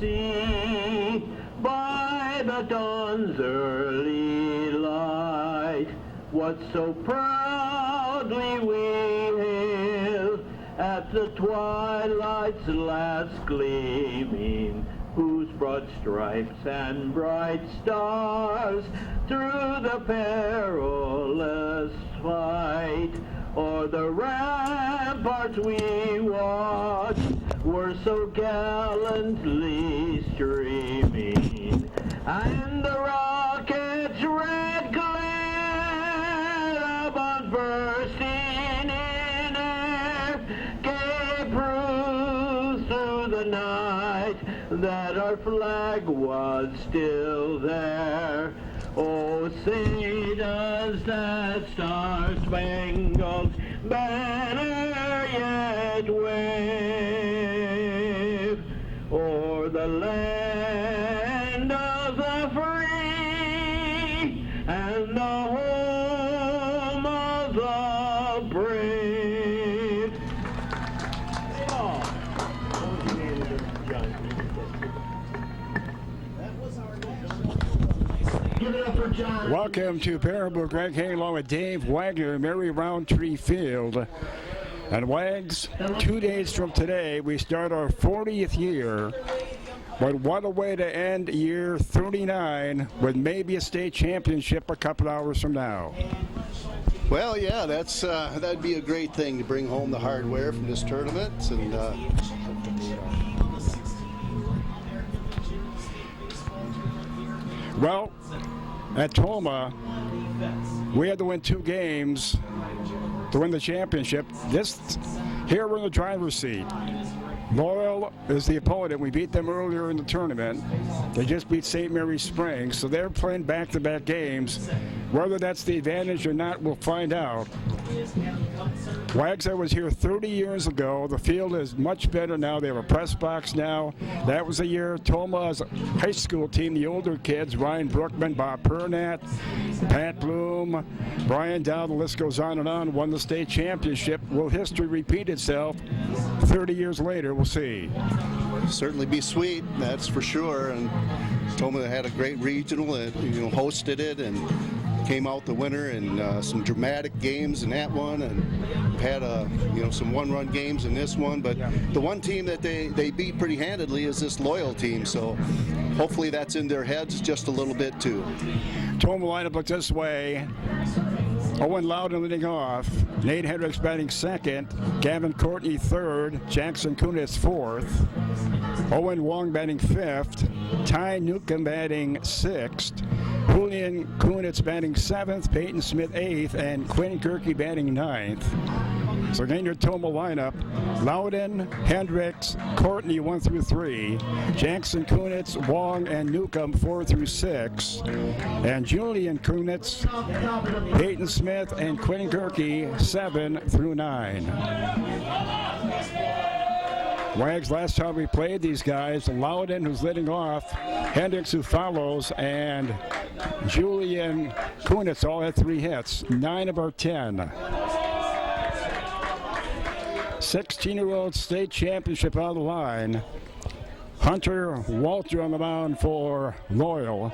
see by the dawn's early light what so proudly we hail at the twilight's last gleaming, whose broad stripes and bright stars through the perilous fight o'er the ramparts we watched were so gallantly streaming, and the rocket's red glare above bursting in air gave proof through the night that our flag was still there. Oh, say does that star-spangled banner yet wave o'er the land of the free and the home of the brave? Welcome to Parable. Greg Hay along with Dave Wagner, Mary Roundtree Field. And Wags, 2 days from today, we start our 40th year. But what a way to end year 39 with maybe a state championship a couple hours from now. Well, yeah, that'd be a great thing to bring home the hardware from this tournament. And well, at Tomah, we had to win 2 games to win the championship. Here we're in the driver's seat. Loyal is the opponent. We beat them earlier in the tournament. They just beat St. Mary's Springs, so they're playing back-to-back games. Whether that's the advantage or not, we'll find out. Wags, I was here 30 years ago. The field is much better now. They have a press box now. That was a year Tomah's high school team, the older kids, Ryan Brookman, Bob Pernat, Pat Bloom, Brian Dow, the list goes on, won the state championship. Will history repeat itself 30 years later? We'll see. Certainly be sweet, that's for sure. And Tomah had a great regional and hosted it and came out the winner in some dramatic games in that one, and had some one-run games in this one. But the one team that they beat pretty handedly is this Loyal team, so hopefully that's in their heads just a little bit too. Tomah lineup looks this way. Owen Loudon leading off, Nate Hendricks batting second, Gavin Courtney third, Jackson Kunitz fourth, Owen Wong batting fifth, Ty Newcomb batting sixth, Julian Kunitz batting seventh, Peyton Smith eighth, and Quinn Kirky batting ninth. So again, your Tomah lineup: Loudon, Hendricks, Courtney 1 through 3, Jackson Kunitz, Wong, and Newcomb 4 through 6, and Julian Kunitz, Peyton Smith, and Quinn Kirky 7 through 9. Wags, last time we played these guys, Loudon, who's leading off, Hendricks, who follows, and Julian Kunitz all had 3 hits, 9 of our 10. 16-year-old state championship on the line. Hunter Walter on the mound for Loyal.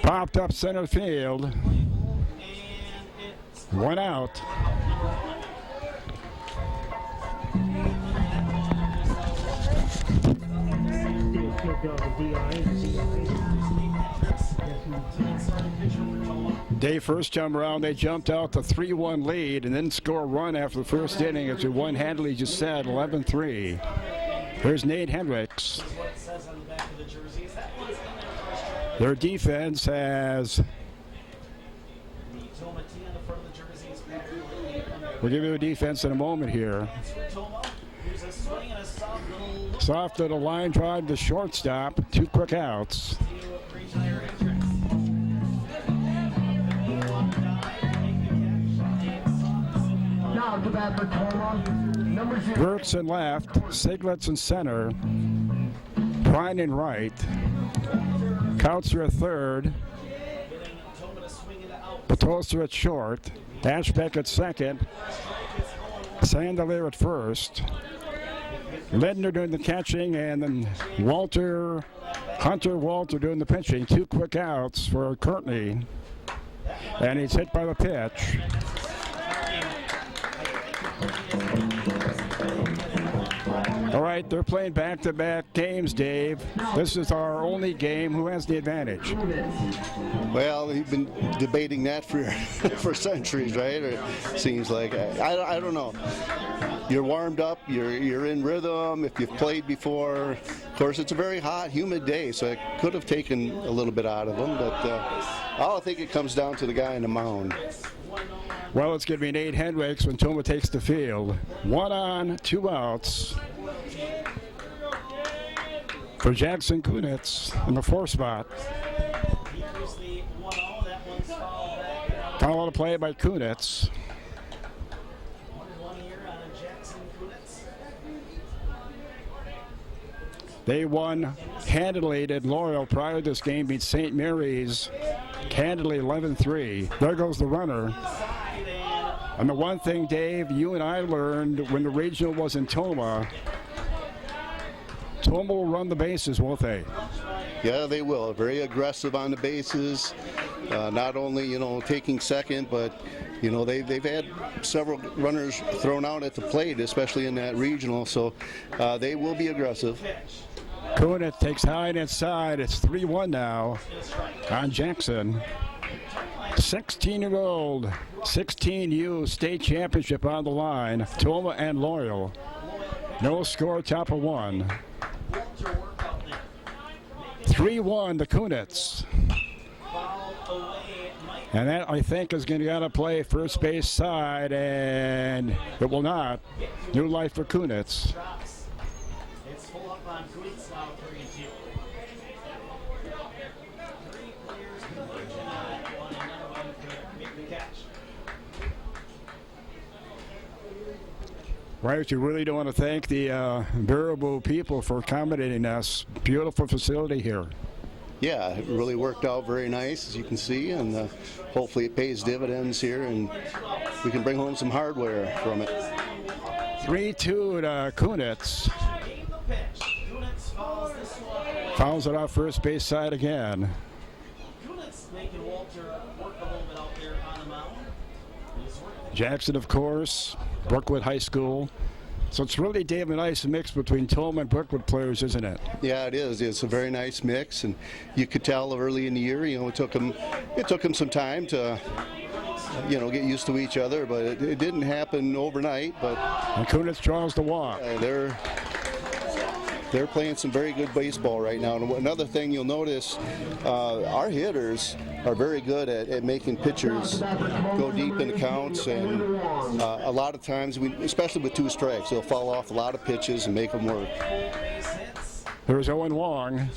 Popped up center field. 1 out. Day first time around, they jumped out the 3-1 lead and then score a run after the first inning as we won handily, just said, 11-3. Here's Nate Hendricks. Their defense has... We'll give you the defense in a moment here. Soft little line drive to shortstop, 2 quick outs. Wirtz in left, Siglitz in center, Prine in right, Kautzer at third, Petosa at short, Ashbeck at second, Sandelier at first, Lindner doing the catching, and then Hunter Walter doing the pitching. 2 quick outs for Courtney. And he's hit by the pitch. All right, they're playing back-to-back games, Dave. This is our only game. Who has the advantage? Well, we've been debating that for centuries, right? Or it seems like. I don't know. You're warmed up. You're in rhythm. If you've played before, of course, it's a very hot, humid day, so it could have taken a little bit out of them. But I think it comes down to the guy in the mound. Well, it's going to be Nate Hendricks when Tomah takes the field. 1 on, 2 outs for Jackson Kunitz in the 4 spot. Foul on the play by Kunitz. They won handily at Loyal prior to this game, beat St. Mary's handily 11-3. There goes the runner. And the one thing, Dave, you and I learned when the regional was in Tomah, Tomah will run the bases, won't they? Yeah, they will. Very aggressive on the bases. Not only, taking second, but, they've had several runners thrown out at the plate, especially in that regional. So they will be aggressive. Kunitz takes high and inside. It's 3-1 now on Jackson. 16-year-old, 16U state championship on the line. Tomah and Loyal. No score, top of 1. 3-1 to Kunitz. And that, I think, is going to get to play first base side, and it will not. New life for Kunitz. It's full up on Kunitz now, 3-2. 3 players converging on one, and none of them could make the catch. Right, you really do want to thank the Baraboo people for accommodating us. Beautiful facility here. Yeah, it really worked out very nice, as you can see, and hopefully it pays dividends here, and we can bring home some hardware from it. 3-2 to Kunitz. Fouls it off first base side again. Kunitz making Walter work a little bit out there on the mound. Jackson, of course, Brookwood High School. So it's really, Dave, a nice mix between Tomah and Brookwood players, isn't it? Yeah, it is. It's a very nice mix, and you could tell early in the year, it took them some time to, get used to each other, but it didn't happen overnight. And Kunitz draws the walk. They're playing some very good baseball right now. And another thing you'll notice, our hitters are very good at making pitchers go deep in the counts, and a lot of times, especially with 2 strikes, they'll fall off a lot of pitches and make them work. There's Owen Wong.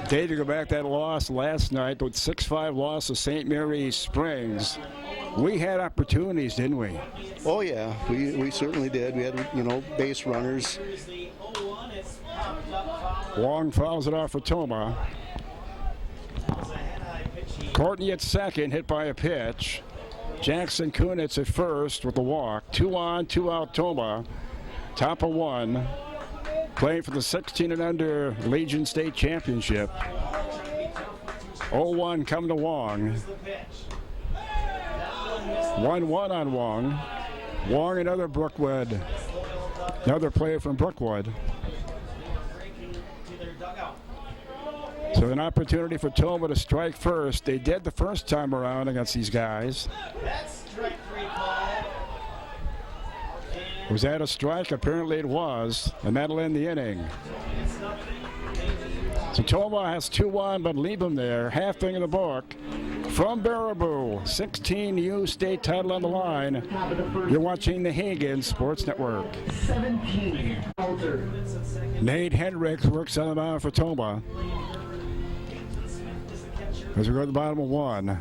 Dave, you go back to that loss last night, with 6-5 loss to St. Mary's Springs. We had opportunities, didn't we? Oh yeah, we certainly did. We had base runners. Wong fouls it off for Tomah. Courtney at second, hit by a pitch. Jackson Kunitz at first with the walk. 2 on, 2 out Tomah. Top of 1. Playing for the 16 and under Legion State Championship. 0-1 come to Wong. 1-1 on Wong. Wong, another Brookwood. Another player from Brookwood. So an opportunity for Tomah to strike first. They did the first time around against these guys. Was that a strike? Apparently it was, and that'll end the inning. So Tomah has 2-1, but leave him there. Half thing in the book. From Baraboo, 16U state title on the line. You're watching the Hagen Sports Network. 17. Nate Hendricks works on the mound for Tomah. As we go to the bottom of 1.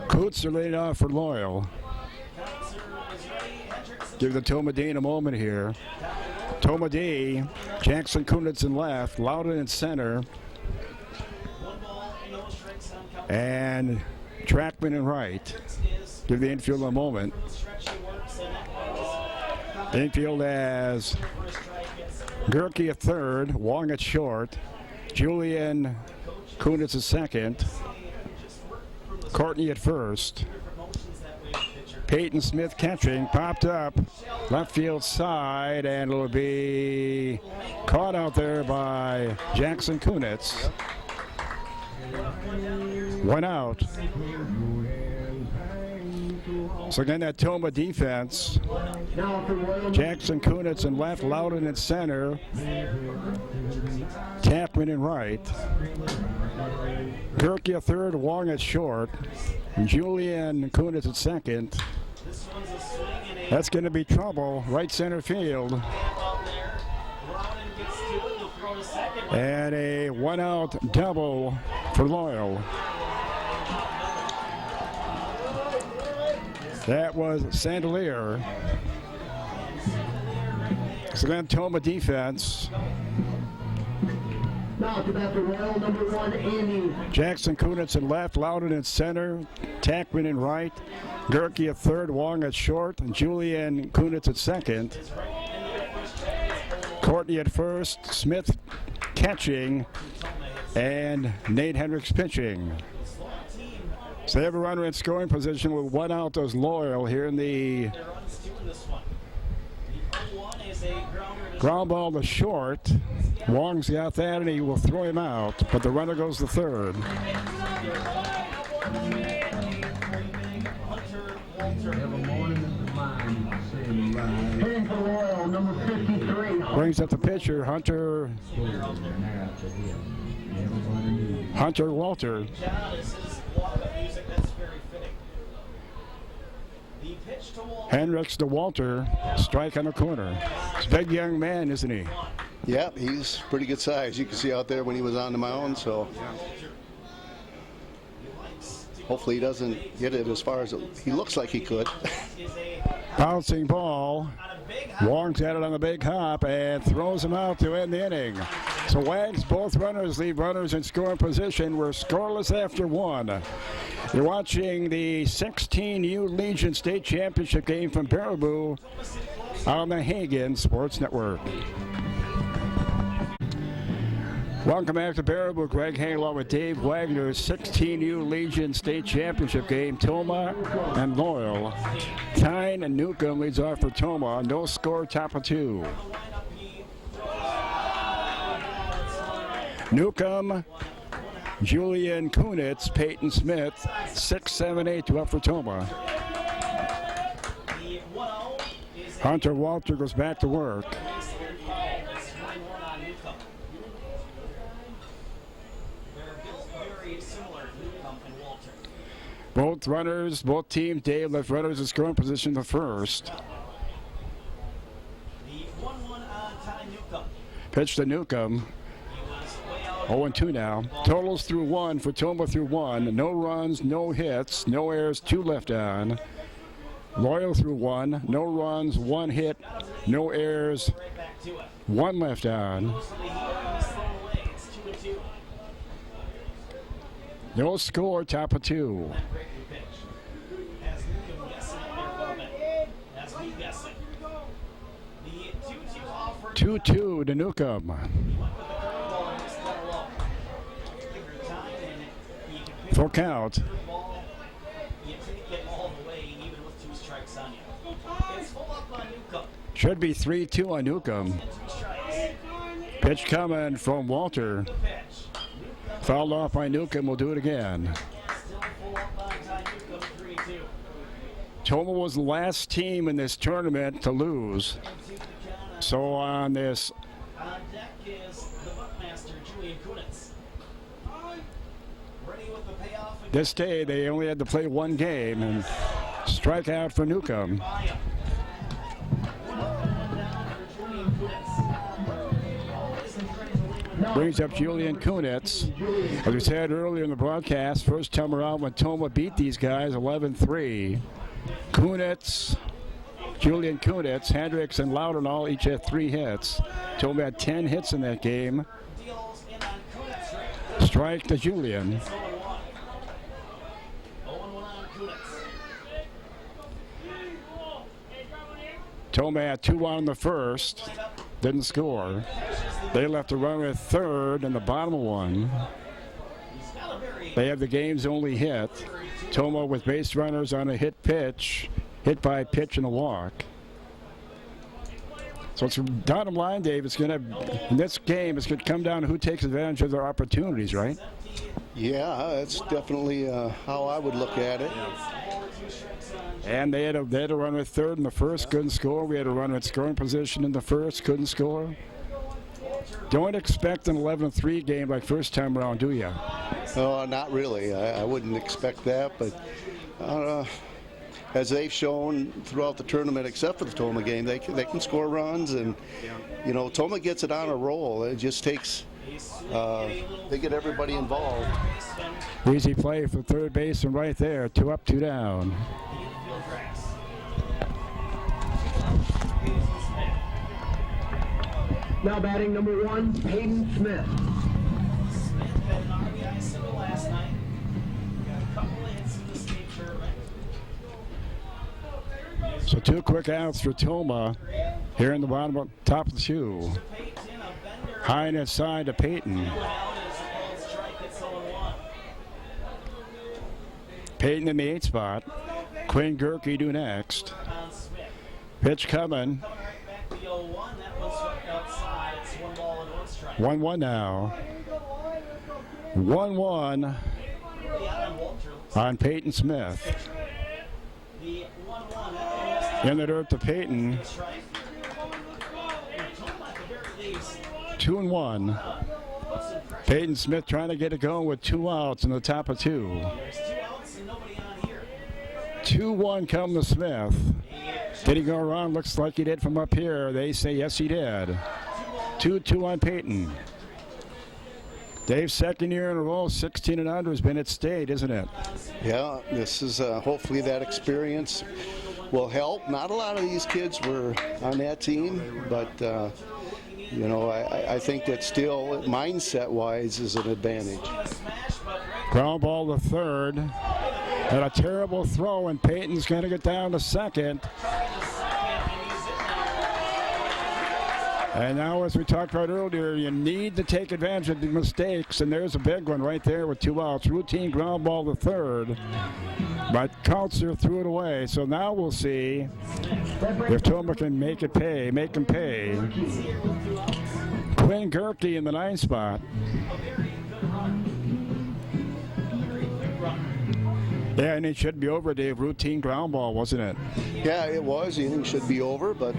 Coots are laid off for Loyal. Give the Tomah Dean a moment here. Tomah D, Jackson Kunitz in left, Loudon in center, and Trackman in right. Give the infield a moment. Infield has Gerke at third, Wong at short, Julian Kunitz at second, Courtney at first. Peyton Smith catching, popped up, left field side, and it'll be caught out there by Jackson Kunitz. 1 out. So again, that Tomah defense. Jackson Kunitz in left, Loudon in center, Tapman in right, Gerke at third, Wong at short, Julian Kunitz at second. That's going to be trouble, right center field. And a 1 out double for Loyal. That was Sandelier. So then Tomah defense. Now to bat for Royal, number 1, Andy. Jackson Kunitz in left, Loudon in center, Tackman in right, Gerke at third, Wong at short, and Julian Kunitz at second. Courtney at first, Smith catching, and Nate Hendricks pitching. So they have a runner in scoring position with 1 out as Loyal here in the ground ball to short. Wong's got that, and he will throw him out, but the runner goes to third. Hitting for Royal, number 53. Brings up the pitcher, Hunter Walter. Hendricks to Walter, strike on the corner. He's a big young man, isn't he? Yeah, he's pretty good size. You can see out there when he was on the mound, so hopefully he doesn't get it as far as he looks like he could. Bouncing ball. Wong's at it on the big hop and throws him out to end the inning. So Wags, both runners leave runners in scoring position. We're scoreless after 1. You're watching the 16U Legion State Championship game from Baraboo on the Hagen Sports Network. Welcome back to Baraboo. Greg Hay along with Dave Wagner. 16U Legion State Championship game. Tomah and Loyal. Tyne and Newcomb leads off for Tomah. No score, top of 2. Newcomb, Julian Kunitz, Peyton Smith, 6, 7, 8 to up for Tomah. Hunter Walter goes back to work. Both runners, both teams, Dave left runners in scoring position the first. Pitch to Newcomb. 0-2 now. Totals through 1 for Tomah through 1. No runs, no hits, no errors, 2 left on. Loyal through 1. No runs, 1 hit, no errors, 1 left on. No score, top of 2. 2-2 to Newcomb. Full count. Should be 3-2 on Newcomb. Pitch coming from Walter. Fouled off by Newcomb. Will do it again. Tomah was the last team in this tournament to lose. So on this day, they only had to play 1 game and strike out for Newcomb. Brings up Julian Kunitz. As we said earlier in the broadcast, first time around when Tomah beat these guys 11-3. Kunitz, Julian Kunitz, Hendricks, and Loudon all each had 3 hits. Tomah had 10 hits in that game. Strike to Julian. Tomah had 2-1 in the first, didn't score. They left a runner at third in the bottom of one. They have the game's only hit. Tomah with base runners on a hit by pitch and a walk. So it's bottom line, Dave. It's going to, in this game, it's going to come down to who takes advantage of their opportunities, right? Yeah, that's definitely how I would look at it. And they had a runner at third in the first, couldn't score. We had a runner at scoring position in the first, couldn't score. Don't expect an 11-3 game like first time around, do you? No, not really. I wouldn't expect that, but as they've shown throughout the tournament, except for the Tomah game, they can score runs, and you know, Tomah gets it on a roll. It just takes they get everybody involved. Easy play for third base and right there, 2 up, 2 down. Now batting number 1, Peyton Smith. So 2 quick outs for Tomah here in the bottom, top of the 2. High and inside to Peyton. Peyton in the 8 spot. Quinn Gerke do next. Pitch coming. 1-1 now. 1-1 on Peyton Smith. In the dirt to Peyton. 2-1. Peyton Smith trying to get it going with 2 outs in the top of 2. 2-1 come to Smith. Did he go around? Looks like he did from up here. They say yes, he did. 2-2 on Peyton. Dave's second year in a row, 16 and under has been at state, isn't it? Yeah, this is hopefully that experience will help. Not a lot of these kids were on that team, but you know, I think that still, mindset-wise, is an advantage. Ground ball to third. And a terrible throw, and Peyton's going to get down to second. And now, as we talked about earlier, you need to take advantage of the mistakes, and there's a big one right there with 2 outs. Routine ground ball to third, but Counselor threw it away. So now we'll see if Tomah can make him pay. Quinn Gerke in the 9 spot. Yeah, and it should be over, Dave. Routine ground ball, wasn't it? Yeah, it was. The inning should be over, but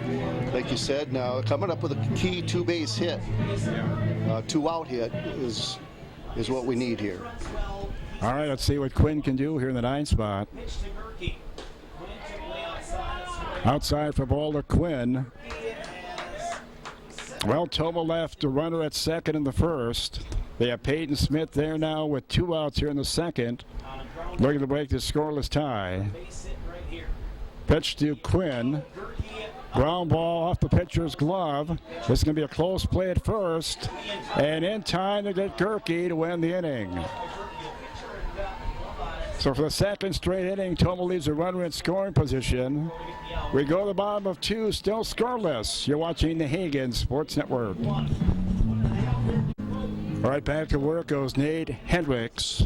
like you said, now coming up with a key 2-base hit, 2-out hit is what we need here. All right, let's see what Quinn can do here in the 9 spot. Outside for ball to Quinn. Well, Tomah left a runner at second in the first. They have Peyton Smith there now with 2 outs here in the second. Looking to break the scoreless tie. Pitch to Quinn. Ground ball off the pitcher's glove. This is going to be a close play at first. And in time to get Gerke to win the inning. So for the second straight inning, Tomah leaves a runner in scoring position. We go to the bottom of 2, still scoreless. You're watching the Hagen Sports Network. All right, back to work goes Nate Hendricks.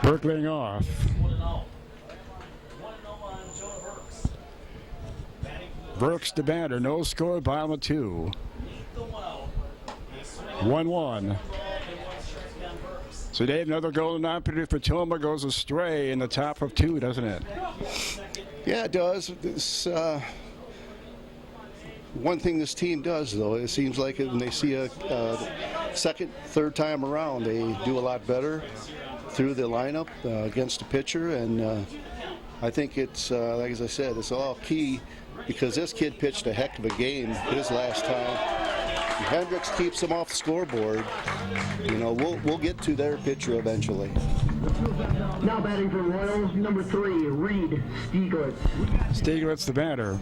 Berkling off. Brooks to batter, no score, bottom of 2. 1-1. So Dave, another golden opportunity for Tomah goes astray in the top of 2, doesn't it? Yeah, it does. This, one thing this team does, though, it seems like when they see a second, third time around, they do a lot better through the lineup against the pitcher, and I think it's, like as I said, it's all key because this kid pitched a heck of a game his last time. Hendricks keeps him off the scoreboard. You know, we'll get to their pitcher eventually. Now batting for Royals, number 3, Reed Stieglitz. Stieglitz the batter.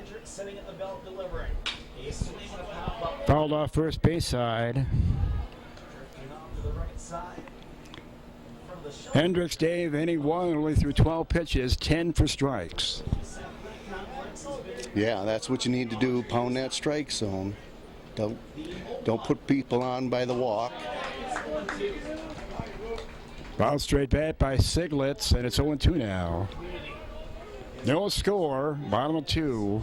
Hendricks sitting at the belt delivering. He's swinging a pop-up. Fouled off first base side. Drifting off to the right side. In front of the shoulder. Hendricks, Dave, inning one, only threw 12 pitches, 10 for strikes. Yeah, that's what you need to do, pound that strike zone. Don't put people on by the walk. Foul straight bat by Siglitz, and it's 0-2 now. No score, bottom of 2.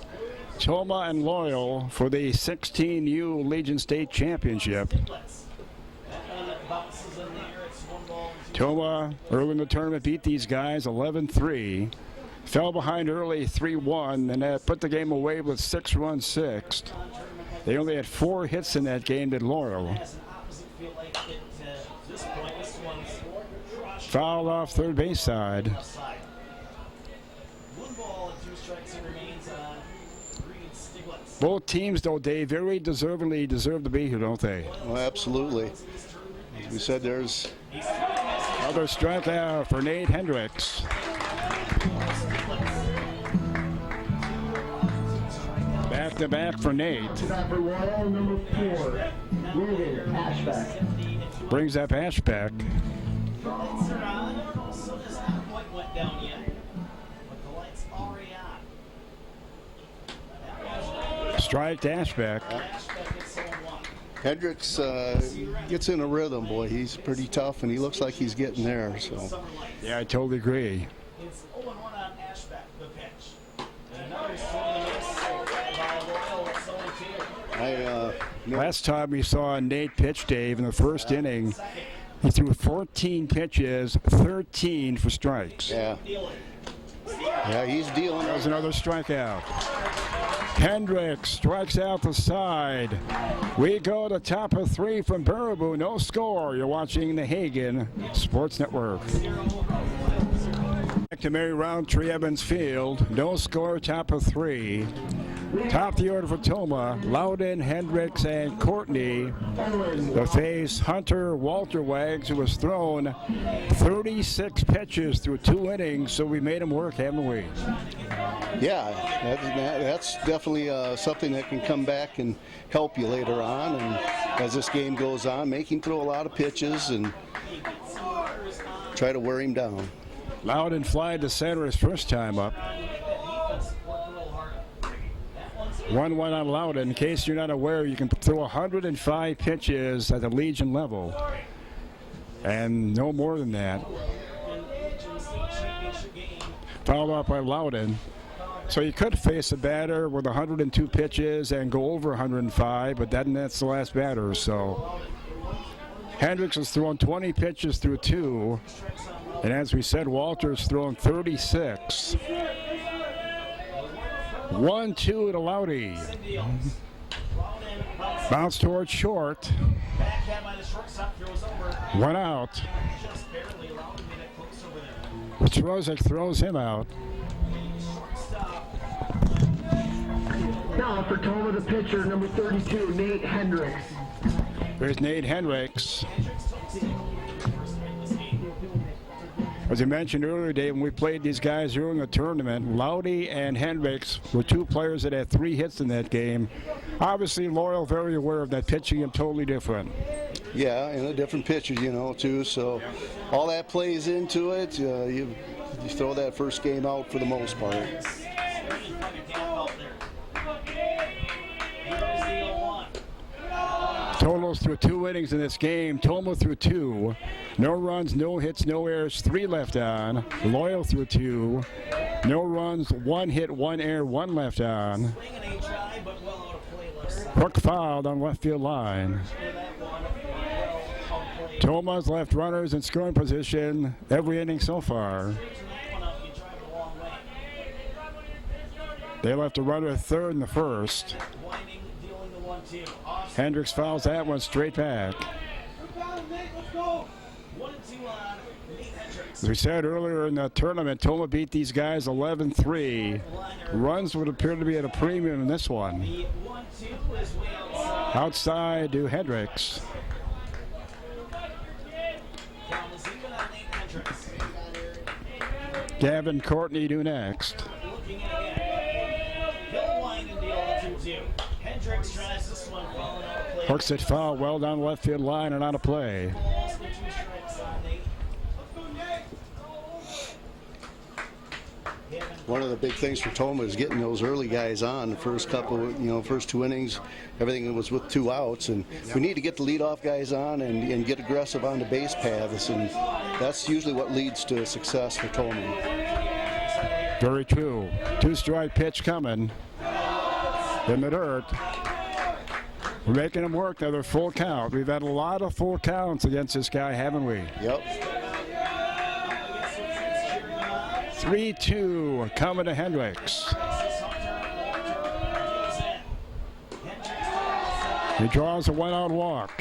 Tomah and Loyal for the 16U Legion State Championship. Tomah, early in the tournament, beat these guys 11-3. Fell behind early 3-1, and that put the game away with 6 runs sixth. They only had 4 hits in that game, did Loyal. Fouled off third base side. 1 ball and 2 strikes remains on Reed Stiglitz. Both teams, though, Dave, very deservingly deserve to be here, don't they? Well, absolutely. As we said, there's Another strikeout for Nate Hendricks. Back to back for Nate. Back for Royal, number 4, Ruben Ashback. Brings up Ashback. The lights are on. Sun has not quite went down yet, but the lights already on. Strike to Ashback. Ashback gets 0-1. Hendricks gets in a rhythm, boy. He's pretty tough, and he looks like he's getting there. So, Yeah, I totally agree. It's 0-1 on Ashback, the pitch. And another swing and a miss by Loyal. It's 0-2. Last time we saw Nate pitch, Dave, in the first inning, he threw 14 pitches, 13 for strikes. yeah, he's dealing. There's another strikeout. Hendricks strikes out the side. We go to top of 3 from Baraboo. No score. You're watching the Hagen Sports Network. Back to Mary Roundtree Evans Field. No score, top of 3. Top of the order for Tomah, Loudon, Hendricks, and Courtney. The face, Hunter Walter Wags, who was thrown 36 pitches through 2 innings, so we made him work, haven't we? Yeah, that's definitely something that can come back and help you later on. And as this game goes on, make him throw a lot of pitches and try to wear him down. Loudon flied to center his first time up. 1-1 on Loudon. In case you're not aware, you can throw 105 pitches at the Legion level. And no more than that. Fouled off by Loudon. So you could face a batter with 102 pitches and go over 105, but that's the last batter. So Hendricks has thrown 20 pitches through 2. And as we said, Walter's thrown 36. 1-2 to Loudy. Bounce towards short. 1 out. Petrosic throws him out. Now for Tomah, the pitcher, number 32, Nate Hendricks. There's Nate Hendricks. As I mentioned earlier, Dave, when we played these guys during the tournament, Loudy and Hendricks were 2 players that had 3 hits in that game. Obviously, Loyal very aware of that, pitching him totally different. Yeah, and a different pitcher, too. So all that plays into it. You throw that first game out for the most part. Totals through 2 innings in this game. Tomah threw 2. No runs, no hits, no errors, 3 left on. Loyal threw 2. No runs, 1 hit, 1 error, 1 left on. Hook fouled on left field line. Tomah's left runners in scoring position every inning so far. They left a runner at third in the first. Hendricks fouls that one straight back. As we said earlier in the tournament, Tomah beat these guys 11-3. Runs would appear to be at a premium in this one. Outside to Hendricks. Gavin Courtney do next. 2-2. Hendricks tries this one, following out a play. Hooks it foul well down the left field line and out of play. Balls with 2 strikes on Nate. One of the big things for Tomah is getting those early guys on. The first first 2 innings, everything was with 2 outs, and we need to get the leadoff guys on and get aggressive on the base paths, and that's usually what leads to success for Tomah. Very true. 2-strike pitch coming in the dirt. We're making him work another full count. We've had a lot of full counts against this guy, haven't we? Yep. 3-2 coming to Hendricks. He draws a 1-out walk.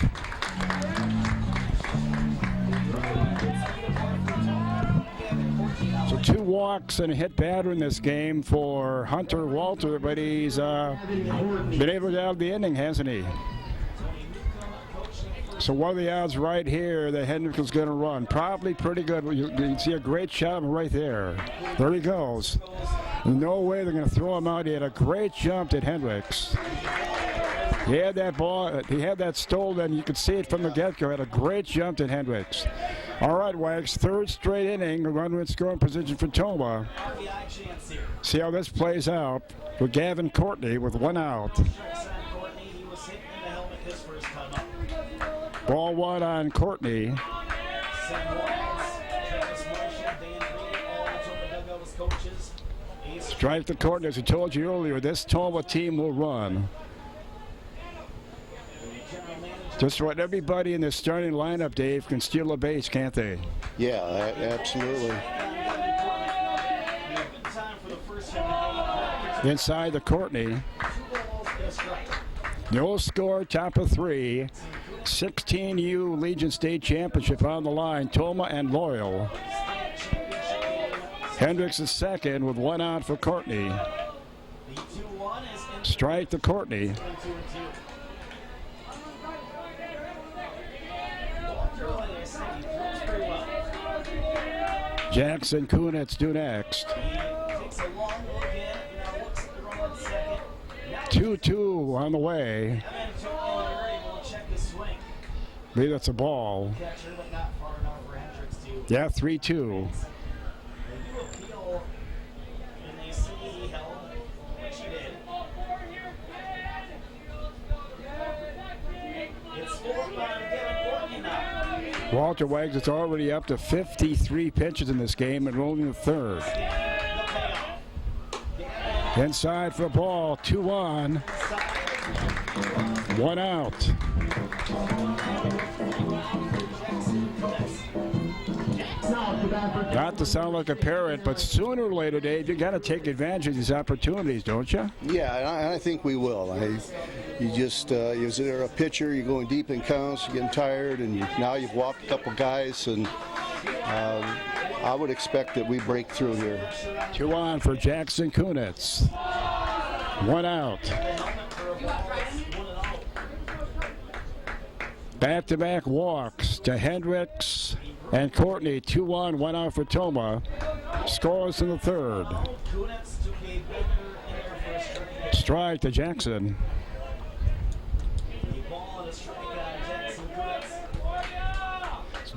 So 2 walks and a hit batter in this game for Hunter Walter, but he's been able to get out of the inning, hasn't he? So what are the odds right here that Hendricks is going to run? Probably pretty good. You can see a great shot of him right there. There he goes. No way they're going to throw him out. He had a great jump at Hendricks. He had that ball. He had that stolen. You could see it from the get-go. Had a great jump at Hendricks. All right, Wags. 3rd straight inning. The runner in scoring position for Tomah. See how this plays out with Gavin Courtney with 1 out. Ball 1 on Courtney. Strike to Courtney. As I told you earlier, this Tomah team will run. Just what everybody in the starting lineup, Dave, can steal a base, can't they? Yeah, absolutely. Inside the Courtney. No score, top of 3. 16U Legion State Championship on the line. Tomah and Loyal. Hendricks is second with 1 out for Courtney. Strike to Courtney. Jackson Kunitz do next. 2-2 on the way. I believe that's a ball. Yeah, 3-2. Walter Wags is already up to 53 pitches in this game and rolling the 3rd. Inside for a ball, 2-1. 1 out. Not to sound like a parrot, but sooner or later, Dave, you got to take advantage of these opportunities, don't you? Yeah, I think we will. Is there a pitcher, you're going deep in counts, you're getting tired, and now you've walked a couple guys, and I would expect that we break through here. 2 on for Jackson Kunitz. 1 out. Back-to-back walks to Hendricks and Courtney. 2-1, 1 out for Tomah. Scores in the 3rd. Strike to Jackson.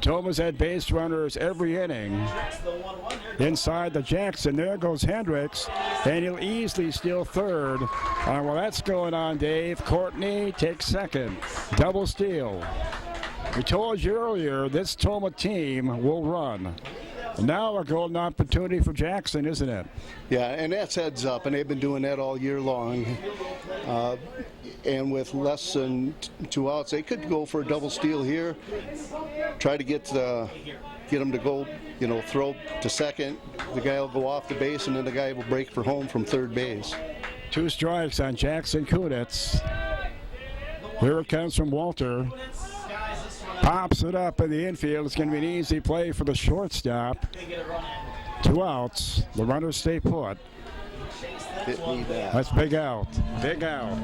Tomah's had base runners every inning. Inside the Jackson, there goes Hendricks, and he'll easily steal 3rd. While that's going on, Dave, Courtney takes 2nd. Double steal. We told you earlier, this Tomah team will run. Now a golden opportunity for Jackson, isn't it? Yeah, and that's heads up, and they've been doing that all year long. And with less than 2 outs, they could go for a double steal here. Try to get them to go, throw to 2nd. The guy will go off the base, and then the guy will break for home from 3rd base. 2 strikes on Jackson Kunitz. Here it comes from Walter. Pops it up in the infield. It's going to be an easy play for the shortstop. 2 outs. The runners stay put. That's big out. Big out.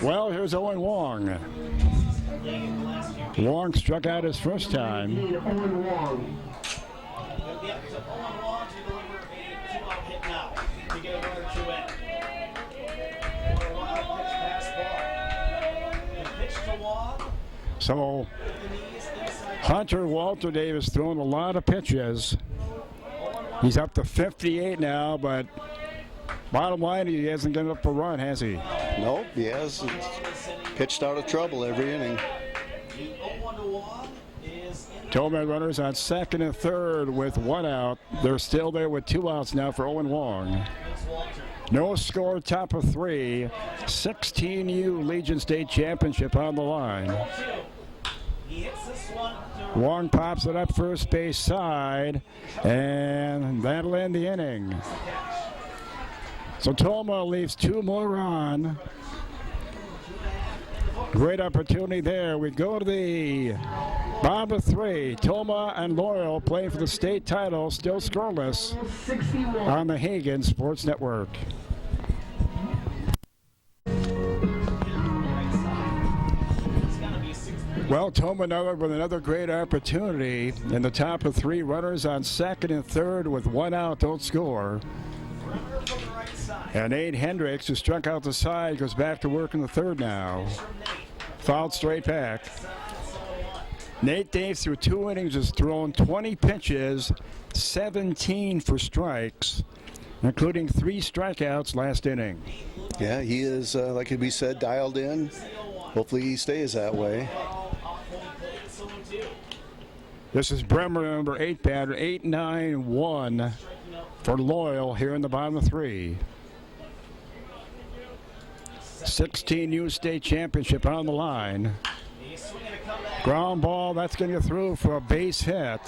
Well, here's Owen Wong. Wong struck out his first time. So Hunter Walter Davis throwing a lot of pitches. He's up to 58 now, but bottom line, he hasn't given up a run, has he? Nope, he has. Pitched out of trouble every inning. Tomah runners on second and third with one out. They're still there with 2 outs now for Owen Wong. No score, top of 3. 16U Legion State Championship on the line. Wong pops it up first base side, and that'll end the inning. So Tomah leaves 2 more on. Great opportunity there. We go to the bottom of 3. Tomah and Loyal playing for the state title, still scoreless on the Hagen Sports Network. Well, Tomah now with another great opportunity in the top of 3. Runners on second and third with 1 out, don't score. And Nate Hendricks, who struck out the side, goes back to work in the third now. Fouled straight back. Nate Daves through 2 innings has thrown 20 pitches, 17 for strikes, including 3 strikeouts last inning. Yeah, he is, like we said, dialed in. Hopefully he stays that way. This is Bremer, number 8 batter, 8-9-1 for Loyal here in the bottom of 3. 16U state championship on the line. Ground ball, that's going to get through for a base hit.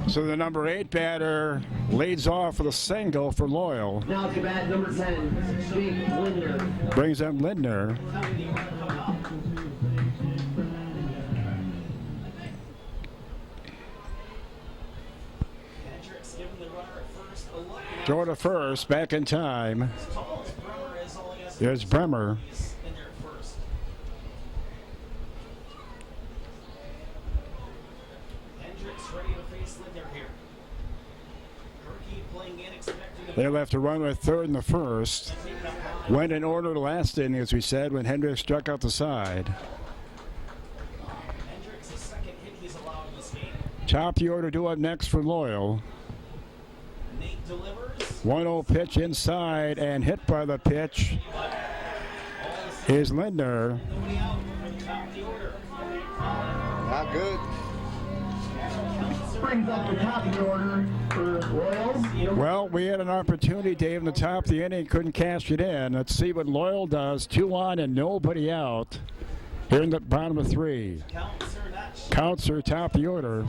So the number 8 batter leads off with a single for Loyal. Now to bat number 10, Jake Lindner. Brings up Lindner. Throw to first, back in time. There's Bremer. They left a run with third in the first. Went in order the last inning, as we said, when Hendricks struck out the side. Top the order due up next for Loyal. 1-0 pitch inside, and hit by the pitch is Lindner. Not good. Brings up the top of the order for Loyal. Well, we had an opportunity, Dave, in the top of the inning, couldn't cash it in. Let's see what Loyal does. 2 on and nobody out here in the bottom of 3. Counts are top of the order.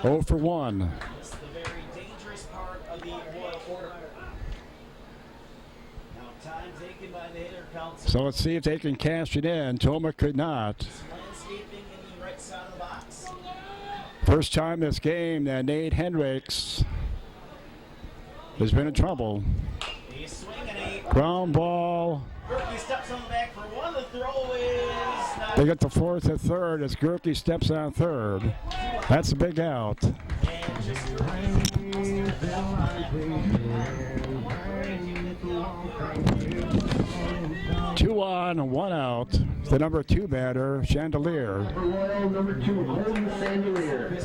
0 for 1. It's the very dangerous part of the Royal order. Now time taken by the hitter counts. So let's see if they can cash it in. Tomah could not. Landscaping in the right side of the box. First time this game that Nate Hendricks has been in trouble. He's swinging. Ground ball. Gerke steps on the back for 1. The throw is not. They get the 4th and 3rd as Gerke steps on 3rd. That's a big out. 2 on, 1 out. The number 2 batter, Chandelier. For Loyal, number 2, Holden Chandelier.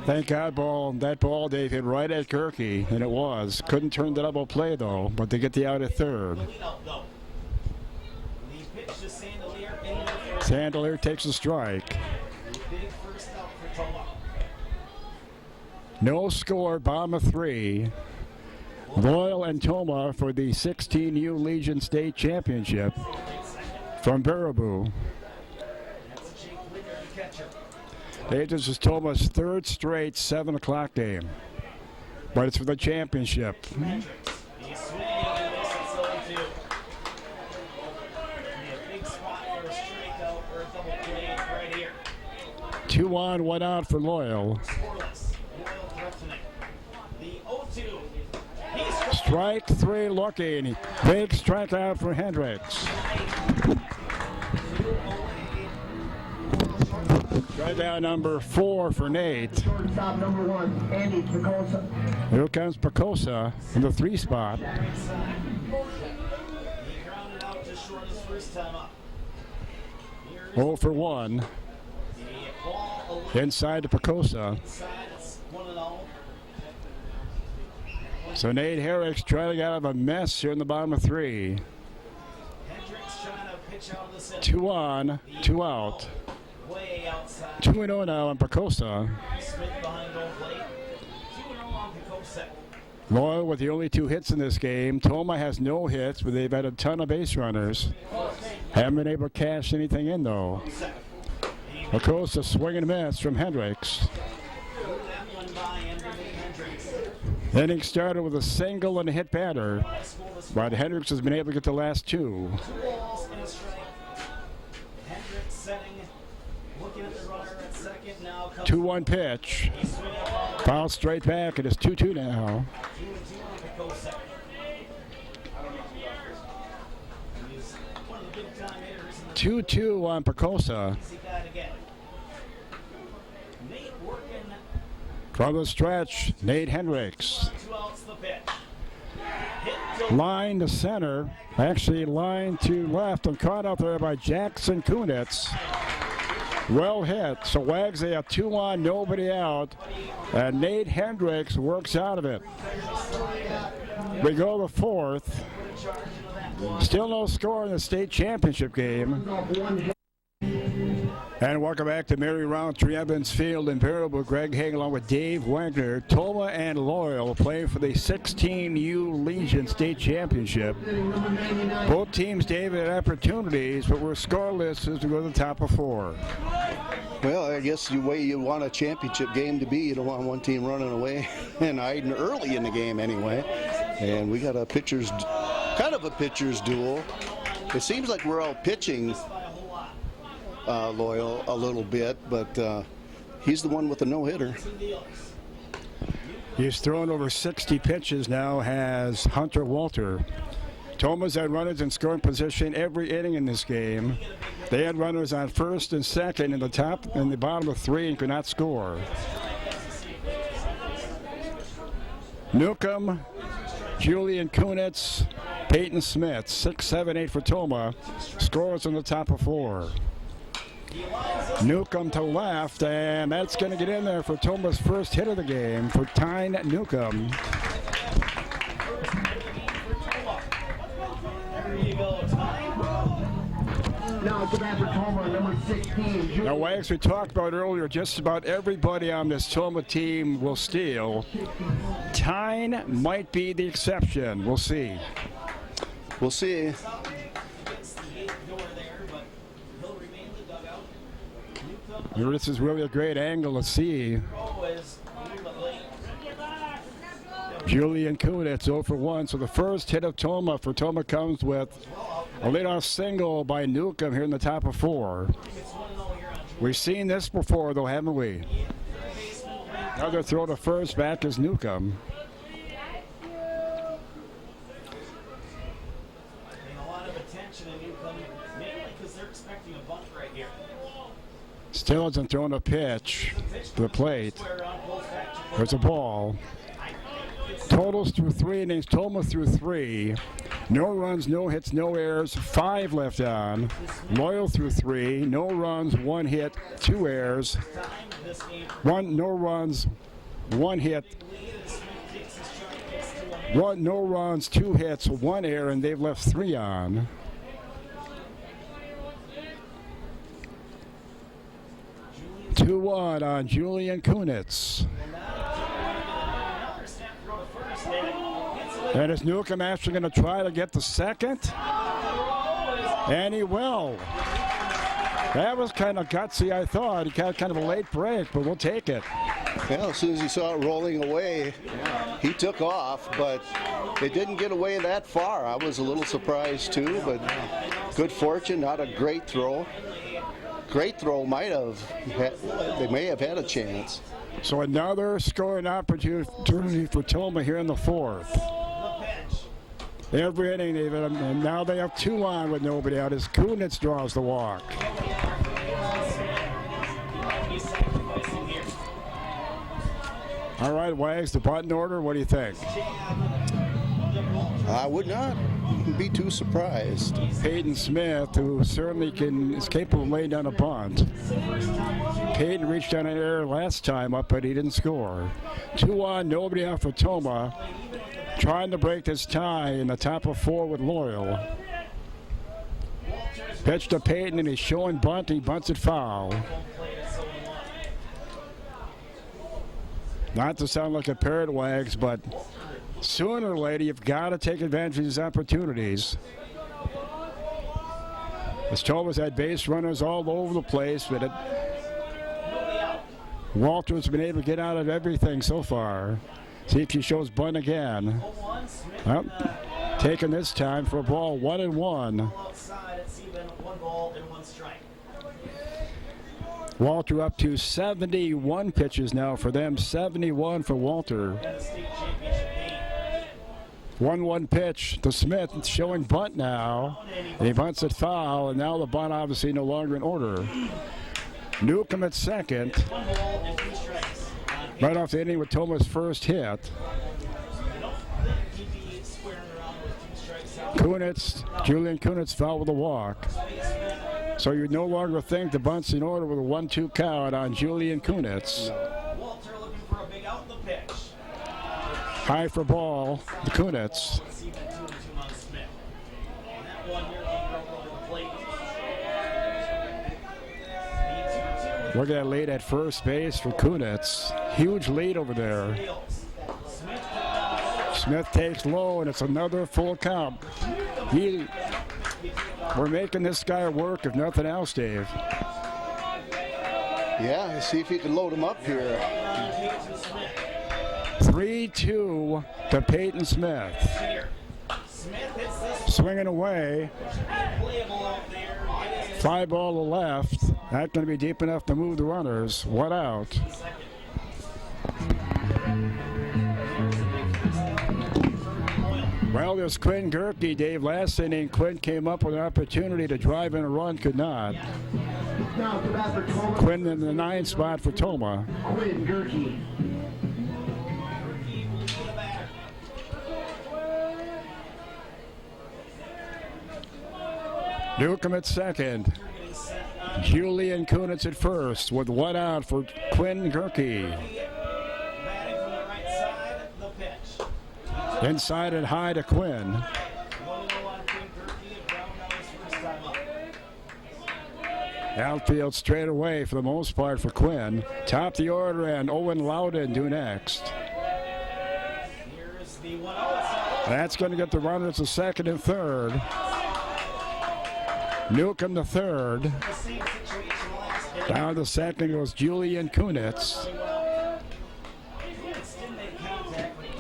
Thank God that ball, Dave, hit right at Gerke, and it was. Couldn't turn the double play, though, but they get the out at 3rd. Chandelier takes a strike. No score, bottom of 3. Loyal and Tomah for the 16U Legion State Championship from Baraboo. This is Tomah's 3rd straight 7 o'clock game, but it's for the championship. 2 on, 1 out for Loyal. Strike 3 looking. Big strikeout for Hendricks. Strikeout number 4 for Nate. Shortstop number 1, Andy Picosa. Here comes Picosa in the 3 spot. He grounded out just short his first time up. 0 for 1. Inside to Picosa. So Nate Herrick's trying to get out of a mess here in the bottom of 3. 2 on, 2 out. 2-0 now on Picosa. Loyal with the only 2 hits in this game. Tomah has no hits, but they've had a ton of base runners. Haven't been able to cash anything in, though. Picosa swing and miss from Hendricks. Inning started with a single and a hit batter, but Hendricks has been able to get the last 2. 2-1 pitch. Foul straight back. It is 2-2 now. 2-2 on Picosa. From the stretch, Nate Hendricks. Line to center. Actually, line to left and caught out there by Jackson Kunitz. Well hit. So Wags, they have 2 on, nobody out. And Nate Hendricks works out of it. We go to the 4th. Still no score in the state championship game. And welcome back to Mary Roundtree Evans Field in Variable. Greg Hagen along with Dave Wagner. Tomah and Loyal playing for the 16U Legion State Championship. Both teams, Dave, had opportunities, but we're scoreless as we go to the top of 4. Well, I guess the way you want a championship game to be, you don't want one team running away and hiding early in the game anyway. And we got a kind of a pitcher's duel. It seems like we're all pitching Loyal a little bit, but he's the one with the no-hitter. He's thrown over 60 pitches now, has Hunter Walter. Tomah's had runners in scoring position every inning in this game. They had runners on first and second in the top and the bottom of 3 and could not score. Newcomb, Julian Kunitz, Peyton Smith, 6, 7, 8 for Tomah. Scores in the top of 4. Newcomb to left, and that's going to get in there for Tomah's first hit of the game for Tyne Newcomb. Now to bat for Tomah, number 16. Now, Wags, we talked about earlier, just about everybody on this Tomah team will steal. Tyne might be the exception. We'll see. We'll see. This is really a great angle to see. Julian Kunitz 0 for 1. So the first hit of Tomah for Tomah comes with a leadoff single by Newcomb here in the top of 4. We've seen this before, though, haven't we? Another throw to first, back is Newcomb. Still hasn't thrown a pitch to the plate. There's a ball. Totals through 3 innings. Tomah through 3. No runs, no hits, no errors. 5 left on. Loyal through 3. No runs, 1 hit, 2 errors. No runs, 1 hit. No runs, 2 hits, 1 error, and they've left 3 on. Two-one on Julian Kunitz. And is Newcomb actually going to try to get the second? And he will. That was kind of gutsy, I thought. He got kind of a late break, but we'll take it. Well, as soon as he saw it rolling away, he took off, but it didn't get away that far. I was a little surprised too, but good fortune, not a great throw. Great throw they may have had a chance. So another scoring opportunity for Tomah here in the 4th. Every inning they've had, and now they have 2 on with nobody out as Kunitz draws the walk. All right, Wags, the button order, what do you think? I would not be too surprised. Peyton Smith, who certainly is capable of laying down a bunt. Peyton reached on an error last time up, but he didn't score. 2-1, nobody out for Tomah. Trying to break this tie in the top of 4 with Loyal. Pitch to Peyton, and he's showing bunt. He bunts it foul. Not to sound like a parrot, Wags, but sooner or later you've got to take advantage of these opportunities. As Tomah's had base runners all over the place, but Walter's been able to get out of everything so far. See if he shows bunt again. Well, taken this time for a ball, 1-1. Walter up to 71 pitches now for them, 71 for Walter. 1-1 pitch to Smith, showing bunt now. And he bunts it foul, and now the bunt obviously no longer in order. Newcomb at second. Right off the inning with Tomah's first hit. Julian Kunitz foul with a walk. So you no longer think the bunt's in order with a 1-2 count on Julian Kunitz. Walter looking for a big out in the pitch. High for ball, the Kunitz. Look at that lead at first base for Kunitz. Huge lead over there. Smith takes low, and it's another full count. We're making this guy work, if nothing else, Dave. Yeah, see if he can load him up here. 3-2 to Peyton Smith. Swinging away. Fly ball to left. Not going to be deep enough to move the runners. 1 out. Well, there's Quinn Gerke, Dave. Last inning, Quinn came up with an opportunity to drive in a run, could not. Quinn in the 9th spot for Tomah. Quinn Gerke. Newcomb at second. Julian Kunitz at first with 1 out for Quinn Gerke. Inside and high to Quinn. Outfield straight away for the most part for Quinn. Top the order, and Owen Loudon do next. That's going to get the runners to second and third. Newcomb to third. Down to second goes Julian Kunitz.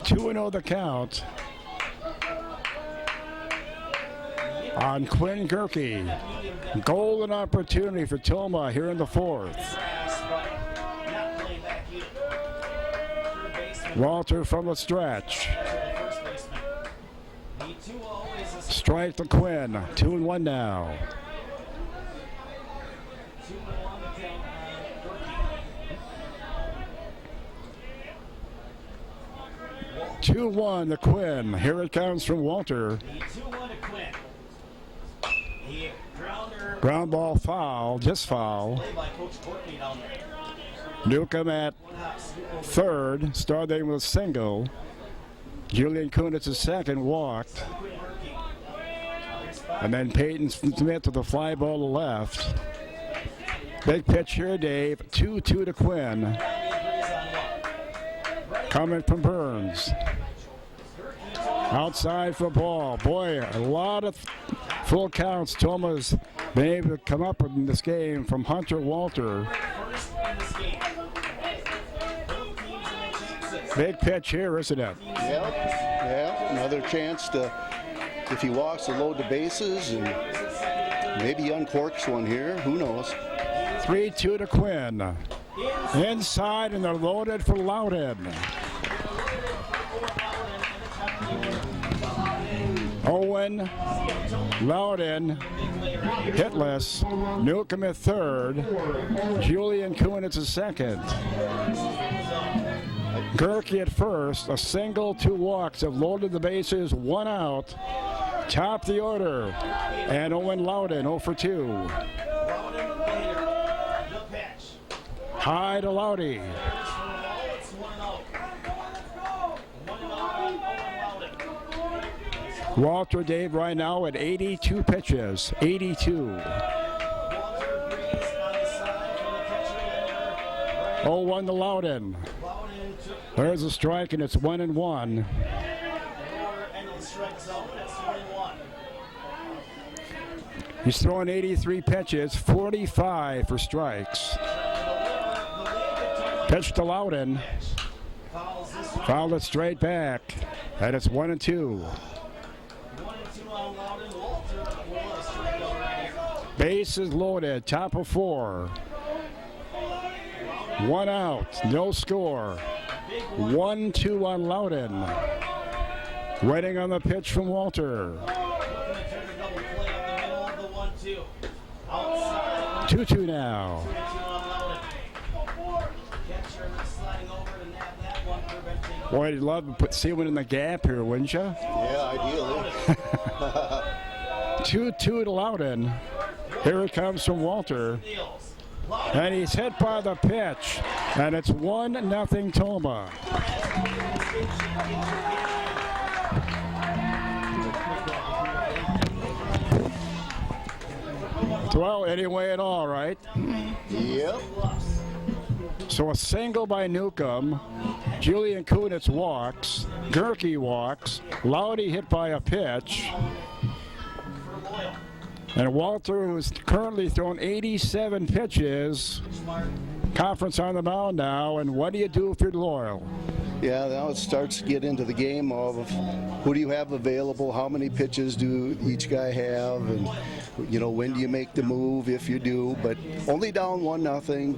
2-0 the count on Quinn Gerke. Golden opportunity for Tomah here in the 4th. Walter from the stretch. Strike to Quinn. 2-1 now. Two 2-1 to Quinn. Here it comes from Walter. 2-1 to Quinn. Ground ball foul, just foul. Newcomb at third, starting with a single. Julian Kunitz is second, walked. And then Peyton Smith with a fly ball to left. Big pitch here, Dave. 2-2 to Quinn. Coming from Burns. Outside for ball. Boy, a lot of full counts Tomah's been able to come up with in this game from Hunter Walter. Big pitch here, isn't it? Yeah, another chance to, if he walks, to load the bases and maybe uncorks one here. Who knows? 3-2 to Quinn. Inside, and they're loaded for Loudon. Owen Loudon hitless. Newcomb at third. Julian Kunitz is second. I Gerke at first, a single, 2 walks have loaded the bases, 1 out. Top the order, and Owen Loudon 0 for 2. Loudon, the hitter. The pitch. High to Loudy. It's 1-0. 1-0 on Owen Loudon. Walter Dave right now at 82 pitches. 82. Walter Breeze on the side for the catcher. 0-1 to Loudon. Loudon took There's a strike, and it's 1-1. the lower end of the strike zone. It's 3-1. He's throwing 83 pitches, 45 for strikes. Pitch to Loudon. Fouled it straight back, and it's 1-2. 1-2 on Loudon. Walter will have a strikeout right here. Bases loaded, top of 4. 1 out, no score. 1-2 on Loudon. Waiting on the pitch from Walter. Looking to turn a double play up the middle of the 1-2. Outside. 2-2 now. 2-2 on Loudon. Catcher sliding over to nab that one for benching. Boy, you'd love to see one in the gap here, wouldn't you? Yeah, ideally. 2-2 to Loudon. Here it comes from Walter. Deals. And he's hit by the pitch. And it's 1-0 Tomah. Well, anyway at all, right? Yep. So a single by Newcomb. Julian Kunitz walks. Gerke walks. Loudy hit by a pitch. And Walter, who's currently thrown 87 pitches, conference on the mound now. And what do you do if you're loyal? Yeah, now it starts to get into the game of who do you have available, how many pitches do each guy have, and you know, when do you make the move if you do. But only down 1-0.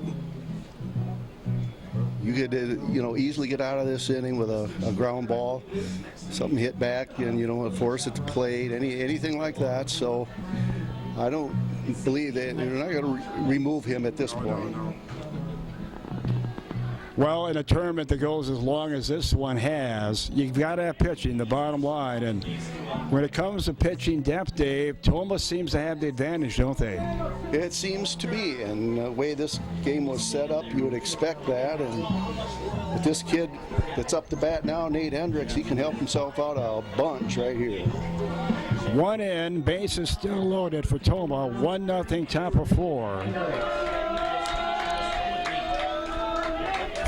You could, you know, easily get out of this inning with a ground ball, something hit back, and you know, force it to plate, anything like that. So I don't believe that they're not going to remove him at this point. Well, in a tournament that goes as long as this one has, you've got to have pitching, the bottom line. And when it comes to pitching depth, Dave, Tomah seems to have the advantage, don't they? It seems to be, and the way this game was set up, you would expect that. And with this kid that's up to bat now, Nate Hendricks, he can help himself out a bunch right here. 1 in, base is still loaded for Tomah. 1-0, top of 4.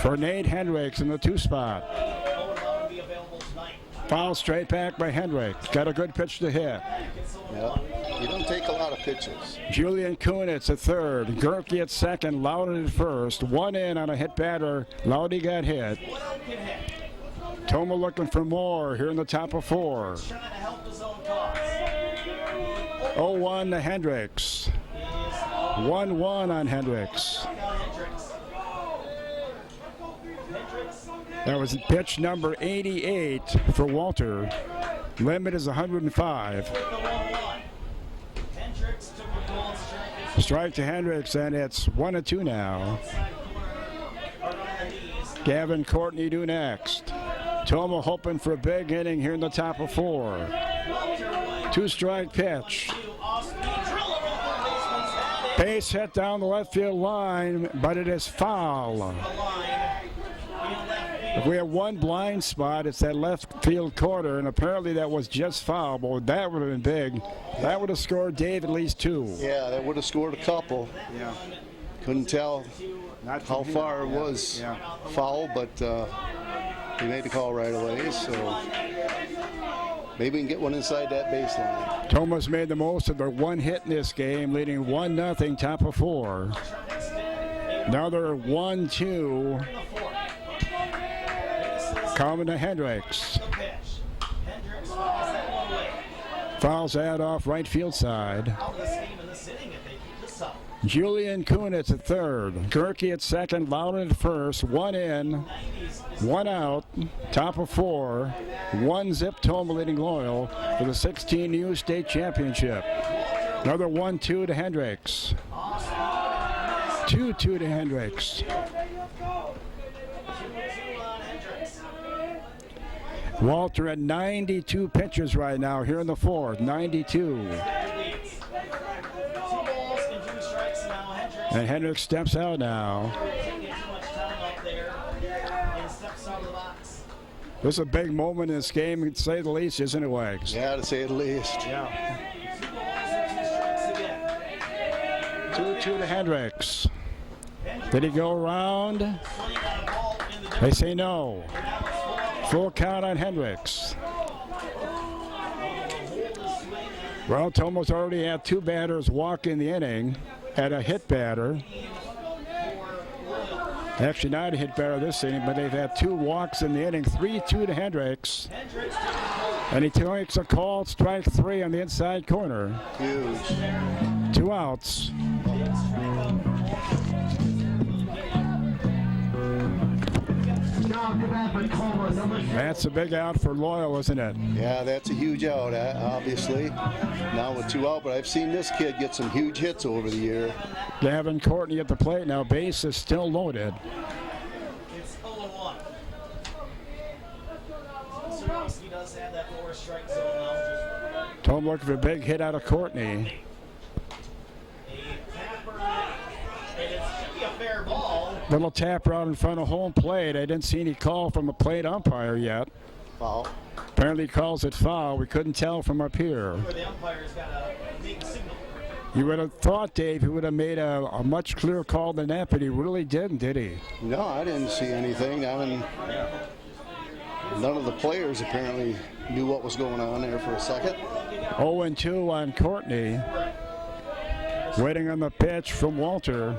For Nate Hendricks in the 2 spot. Foul straight back by Hendricks. Got a good pitch to hit. Yeah, you don't take a lot of pitches. Julian Kunitz at third. Gerke at second. Loudon at first. 1 in on a hit batter. Loudy got hit. Tomah looking for more here in the top of 4. 0-1 to Hendricks. 1-1 on Hendricks. That was pitch number 88 for Walter. Limit is 105. Strike to Hendricks, and it's 1-2 now. Gavin Courtney due next. Tomah hoping for a big inning here in the top of 4. 2-strike pitch. Base hit down the left field line, but it is foul. If we have one blind spot, it's that left field corner, and apparently that was just foul. But that would have been big. That would have scored Dave at least 2. Yeah, that would have scored a couple. Yeah. Couldn't tell how far it was foul, but he made the call right away. So maybe we can get one inside that baseline. Tomah's made the most of their 1 hit in this game, leading 1-0, top of 4. Now they're 1-2. Coming to Hendricks. Fouls that off right field side. Julian Kunitz at third. Gerke at second. Loudon at first. 1 in. 1 out. Top of 4. 1-0 Tomah leading Loyal for the 16U state championship. Another 1-2 to Hendricks. 2-2 to Hendricks. Walter at 92 pitches right now here in the fourth. 92. 2 balls and 2 strikes now. Hendricks And Hendricks steps out now. taking too much time up there and steps out of the box. This is a big moment in this game, to say the least, isn't it, Wags? Yeah, to say the least. Yeah. 2 balls and 2 strikes again. 2-2 to Hendricks. Did he go around? Swinging on a ball in the They say no. Full count on Hendricks. Well, Tomah's already had 2 batters walk in the inning. Had a hit batter. Actually, not a hit batter this inning, but they've had 2 walks in the inning. 3-2 to Hendricks. And he takes a called strike 3 on the inside corner. Huge. 2 outs. Now to bat for Tomah, number 6. That's a big out for Loyal, isn't it? Yeah, that's a huge out, obviously. Now with 2 out, but I've seen this kid get some huge hits over the year. Gavin Courtney at the plate now. Base is still loaded. It's 0-1. Swarovski does have that 4 strike zone now. Tomah looking for a big hit out of Courtney. A tapper, and it should be a fair ball. Little tapper out in front of home plate. I didn't see any call from a plate umpire yet. Foul. Apparently he calls it foul. We couldn't tell from up here. Where the umpire's got a big signal. You would have thought, Dave, he would have made a much clearer call than that, but he really didn't, did he? No, I didn't see anything. I mean, none of the players apparently knew what was going on there for a second. 0-2 on Courtney. Waiting on the pitch from Walter.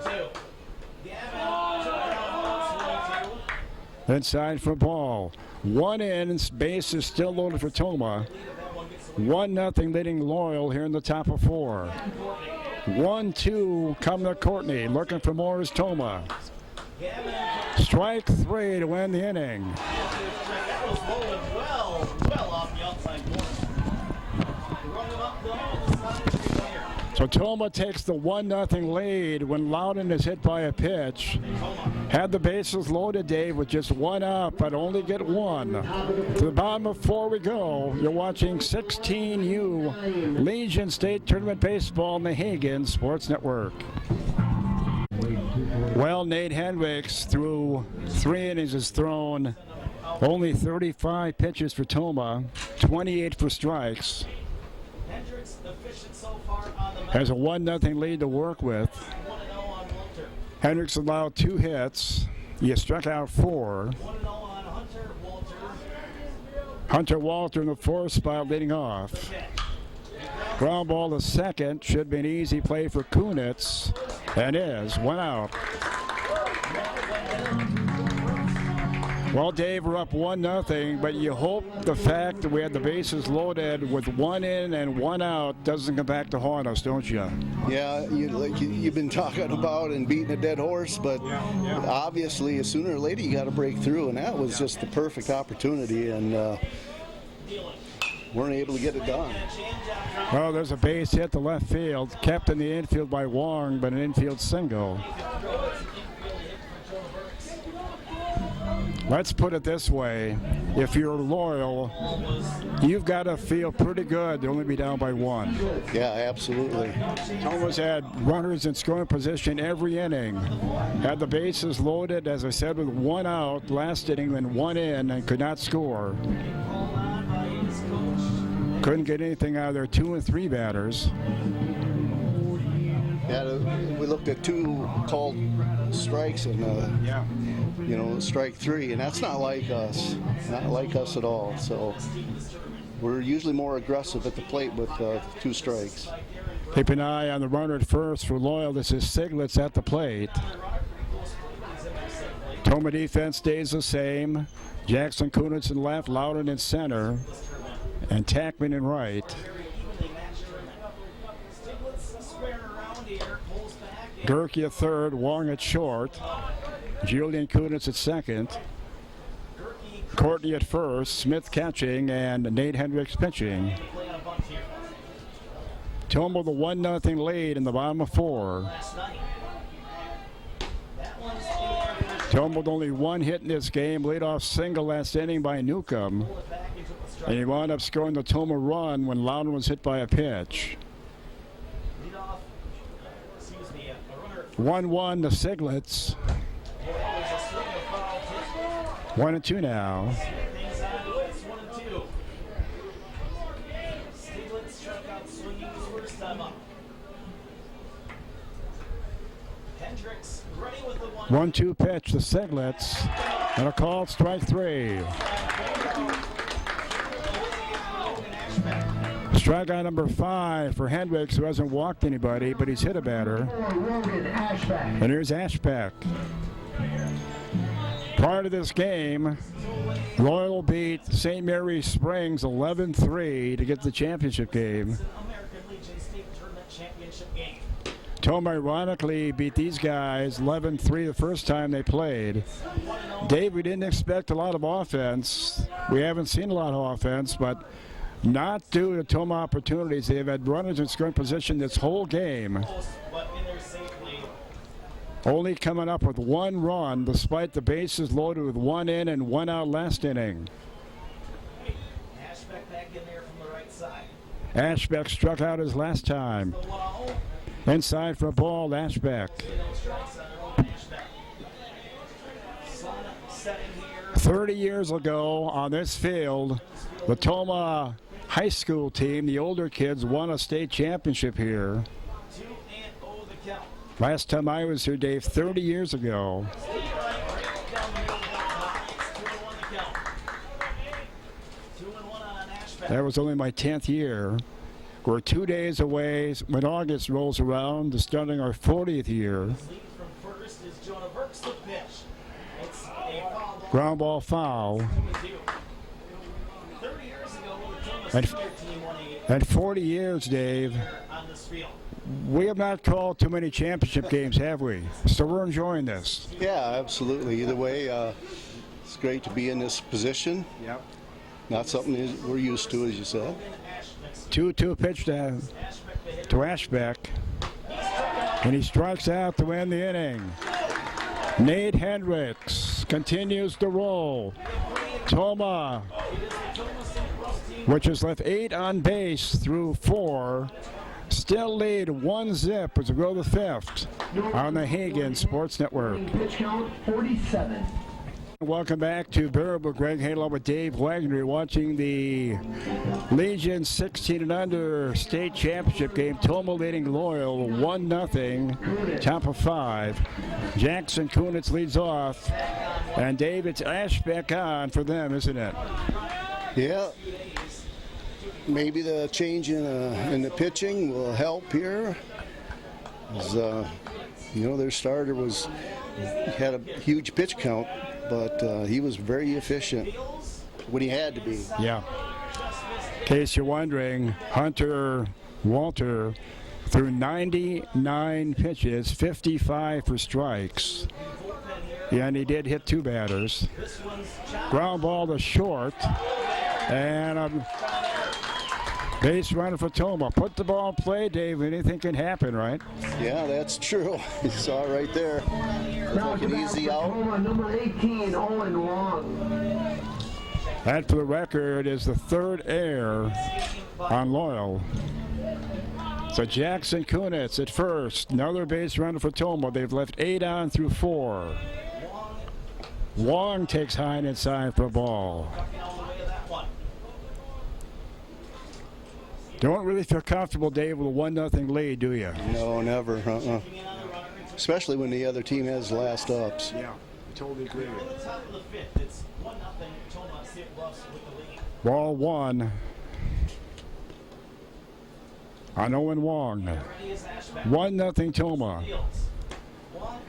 Inside for ball. 1 in, base is still loaded for Tomah. 1-0 leading Loyal here in the top of 4. 1-2 coming to Courtney. Looking for more is Tomah. Strike 3 to win the inning. That was rolling well off the outside corner. Run him up the side of the player. So Tomah takes the 1-0 lead when Loudon is hit by a pitch. Had the bases loaded, Dave, with just 1 out, but only get 1. To the bottom of 4 we go. You're watching 16U Legion State Tournament Baseball on the Hagen Sports Network. Well, Nate Hendricks through 3 innings has thrown only 35 pitches for Tomah, 28 for strikes. Hendricks efficient so far on the Has a 1-0 lead to work with. 1-0 on Walter. Hendricks allowed 2 hits. He struck out 4. 1-0 on Hunter Walter. Hunter Walter in the 4th spot leading off. Ground ball to second. Should be an easy play for Kunitz. And is. 1 out. Well, Dave, we're up 1-0, but you hope the fact that we had the bases loaded with 1 in and 1 out doesn't come back to haunt us, don't you? Yeah, you've been talking about and beating a dead horse, but obviously, sooner or later, you got to break through, and that was just the perfect opportunity, and weren't able to get it done. Well, there's a base hit to left field, kept in the infield by Wong, but an infield single. Let's put it this way. If you're Loyal, you've got to feel pretty good to only be down by 1. Yeah, absolutely. Tomah's had runners in scoring position every inning. Had the bases loaded, as I said, with 1 out last inning and 1 in and could not score. Couldn't get anything out of their 2 and 3 batters. Yeah, we looked at 2 called strikes and strike 3, and that's not like us. Not like us at all. So we're usually more aggressive at the plate with 2 strikes. Keep an eye on the runner at first for Loyal. This is Siglitz at the plate. Tomah defense stays the same. Jackson Kunitz in left, Loudon in center, and Tackman in right. Gerke at third, Wong at short. Julian Kunitz at second. Courtney at first, Smith catching, and Nate Hendricks pitching. Tomah the 1-0 lead in the bottom of 4. Tomah with only 1 hit in this game, leadoff single last inning by Newcomb. And he wound up scoring the Tomah run when Loudon was hit by a pitch. 1-1 to Siglitz. 1-2 now. Stiglitz struck out swinging his first time up. Hendricks running with the 1-2 pitch to Siglitz. And a called strike 3. Strikeout number 5 for Hendricks, who hasn't walked anybody, but he's hit a batter. And here's Ashbeck. Prior to this game, Royal beat St. Mary's Springs 11-3 to get the championship game. American Legion State Tournament Championship game. Tomah ironically beat these guys 11-3 the first time they played. Dave, we didn't expect a lot of offense. We haven't seen a lot of offense, but not due to Tomah opportunities. They've had runners in scoring position this whole game. But in there safely. Only coming up with 1 run despite the bases loaded with 1 in and 1 out last inning. Ashbeck back in there from the right side. Ashbeck struck out his last time. Inside for a ball, Ashbeck. 30 years ago on this field, the Tomah high school team, the older kids, won a state championship here. 2-0 the count. Last time I was here, Dave, 30 years ago. That was only my 10th year. We're 2 days away when August rolls around to starting our 40th year. Ground ball foul. And 40 years, Dave. We have not called too many championship games, have we? So we're enjoying this. Yeah, absolutely. Either way, it's great to be in this position. Yep. Not something we're used to, as you said. 2-2 pitch to Ashbeck. And he strikes out to end the inning. Nate Hendricks continues to roll. Tomah, which has left 8 on base through 4, still lead 1-0 as we go to the 5th on the Hagen Sports Network. Pitch count 47. Welcome back to Variable Greg Halo with Dave Wagner. You're watching the Legion 16 and under state championship game. Tomah leading Loyal 1-0, top of 5. Jackson Kunitz leads off. And Dave, it's Ashbeck on for them, isn't it? Yeah. Maybe the change in the pitching will help here. As, their starter had a huge pitch count, but he was very efficient when he had to be. Yeah. In case you're wondering, Hunter Walter threw 99 pitches, 55 for strikes. Yeah, and he did hit 2 batters. Ground ball to short. And a base runner for Tomah. Put the ball in play, Dave. Anything can happen, right? Yeah, that's true. You saw it right there. Now Like an easy out. Tomah, number 18, Owen Long. That, for the record, is the 3rd error on Loyal. So Jackson Kunitz at first. Another base runner for Tomah. They've left 8 on through 4. Wong takes high and inside for a ball. Don't really feel comfortable, Dave, with a 1-0 lead, do you? No, never. Especially when the other team has the last ups. Yeah, I totally agree. At the top of the 5th, it's 1-0 Tomah St. Bluffs with the lead. Ball 1 on Owen Wong. 1-0 Tomah.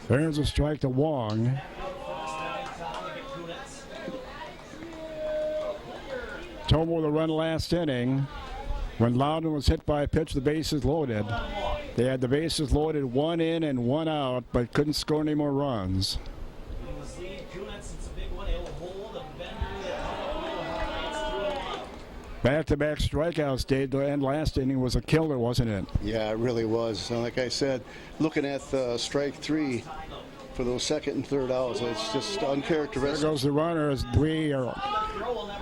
There's a strike to Wong. Tomah with a run last inning. When Loudon was hit by a pitch, the bases loaded. They had the bases loaded, 1 in and 1 out, but couldn't score any more runs. Back-to-back strikeouts, Dave. The end last inning was a killer, wasn't it? Yeah, it really was. Like I said, looking at strike 3 for those second and third outs. It's just There uncharacteristic. goes the runner as